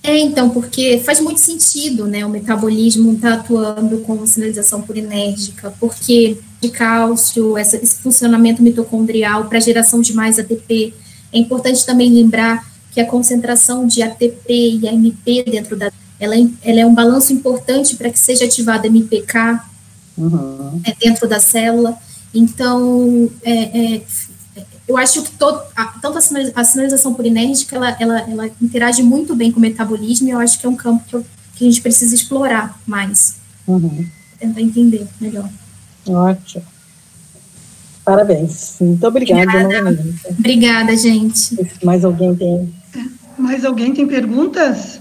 então, porque faz muito sentido, né, o metabolismo está atuando com sinalização purinérgica, porque de cálcio, esse funcionamento mitocondrial para geração de mais ATP. É importante também lembrar que a concentração de ATP e AMP dentro ela é um balanço importante para que seja ativado MPK dentro da célula. Então, eu acho que tanto a sinalização purinérgica, ela interage muito bem com o metabolismo, e eu acho que é um campo que a gente precisa explorar mais, tentar entender melhor. Ótimo. Parabéns. Muito obrigada. Obrigada, gente. Mais alguém tem perguntas?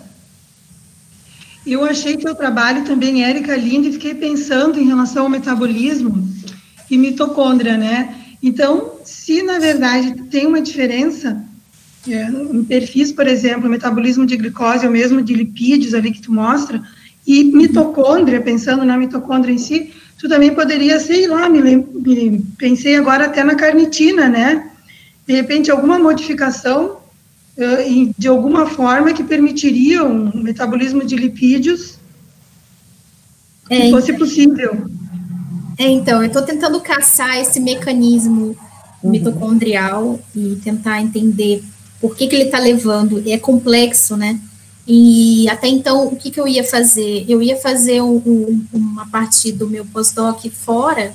Eu achei teu trabalho também, Érica, lindo, e fiquei pensando em relação ao metabolismo e mitocôndria, né? Então, se na verdade tem uma diferença em perfis, por exemplo, o metabolismo de glicose, ou mesmo de lipídios ali que tu mostra, e mitocôndria, pensando na mitocôndria em si, tu também poderia, sei lá, pensei agora até na carnitina, né? De repente, alguma modificação de alguma forma que permitiria um metabolismo de lipídios que fosse possível. Então, eu estou tentando caçar esse mecanismo mitocondrial e tentar entender por que ele está levando. É complexo, né? E até então, o que eu ia fazer? Eu ia fazer uma parte do meu pós-doc fora,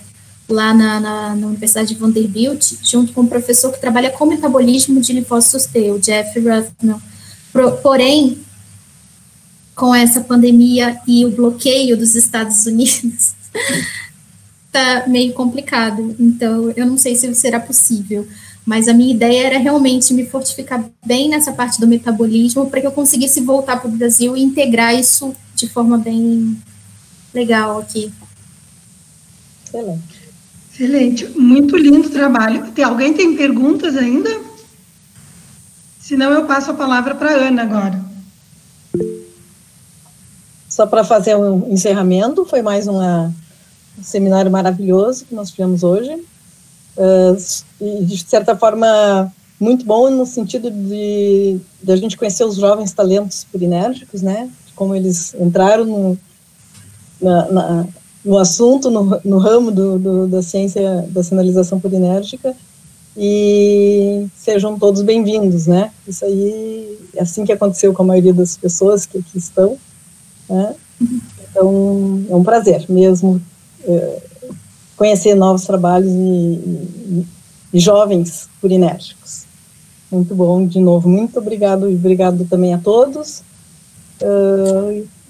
lá na Universidade de Vanderbilt, junto com um professor que trabalha com metabolismo de linfócitos T, o Jeff Ruffman. Porém, com essa pandemia e o bloqueio dos Estados Unidos, tá meio complicado. Então, eu não sei se será possível. Mas a minha ideia era realmente me fortificar bem nessa parte do metabolismo para que eu conseguisse voltar para o Brasil e integrar isso de forma bem legal aqui. Excelente. Muito lindo o trabalho. Alguém tem perguntas ainda? Senão eu passo a palavra para a Ana agora. Só para fazer um encerramento, foi mais um seminário maravilhoso que nós tivemos hoje. E de certa forma muito bom no sentido de a gente conhecer os jovens talentos purinérgicos, né, como eles entraram no assunto, no ramo da ciência da sinalização purinérgica, e sejam todos bem-vindos, né, isso aí é assim que aconteceu com a maioria das pessoas que aqui estão, né, então é um prazer mesmo conhecer novos trabalhos e jovens purinérgicos. Muito bom, de novo, muito obrigado, e obrigado também a todos.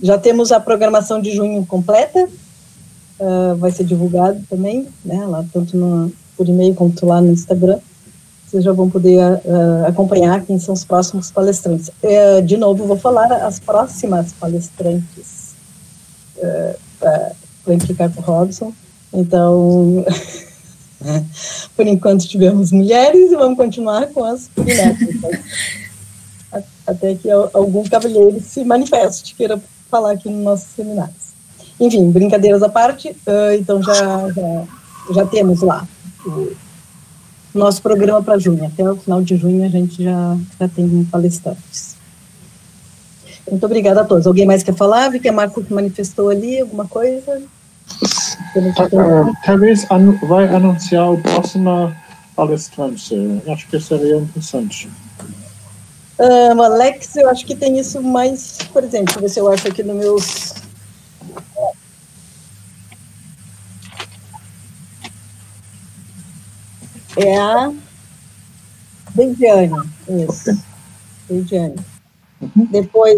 Já temos a programação de junho completa, vai ser divulgado também, né, lá tanto por e-mail quanto lá no Instagram. Vocês já vão poder acompanhar quem são os próximos palestrantes. De novo, vou falar as próximas palestrantes para implicar com o Robson. Então, por enquanto tivemos mulheres e vamos continuar com as mulheres. Então, até que algum cavalheiro se manifeste, queira falar aqui nos nossos seminários. Enfim, brincadeiras à parte, então já temos lá o nosso programa para junho. Até o final de junho a gente já tem palestrantes. Muito obrigada a todos. Alguém mais quer falar? Vi que a Marta se manifestou ali, alguma coisa? Talvez vai anunciar o próximo palestrante. Acho que seria interessante. Alex, eu acho que tem isso mais, por exemplo, deixa eu ver se eu acho aqui nos meus... É a Beidiane, isso. Beidiane. Depois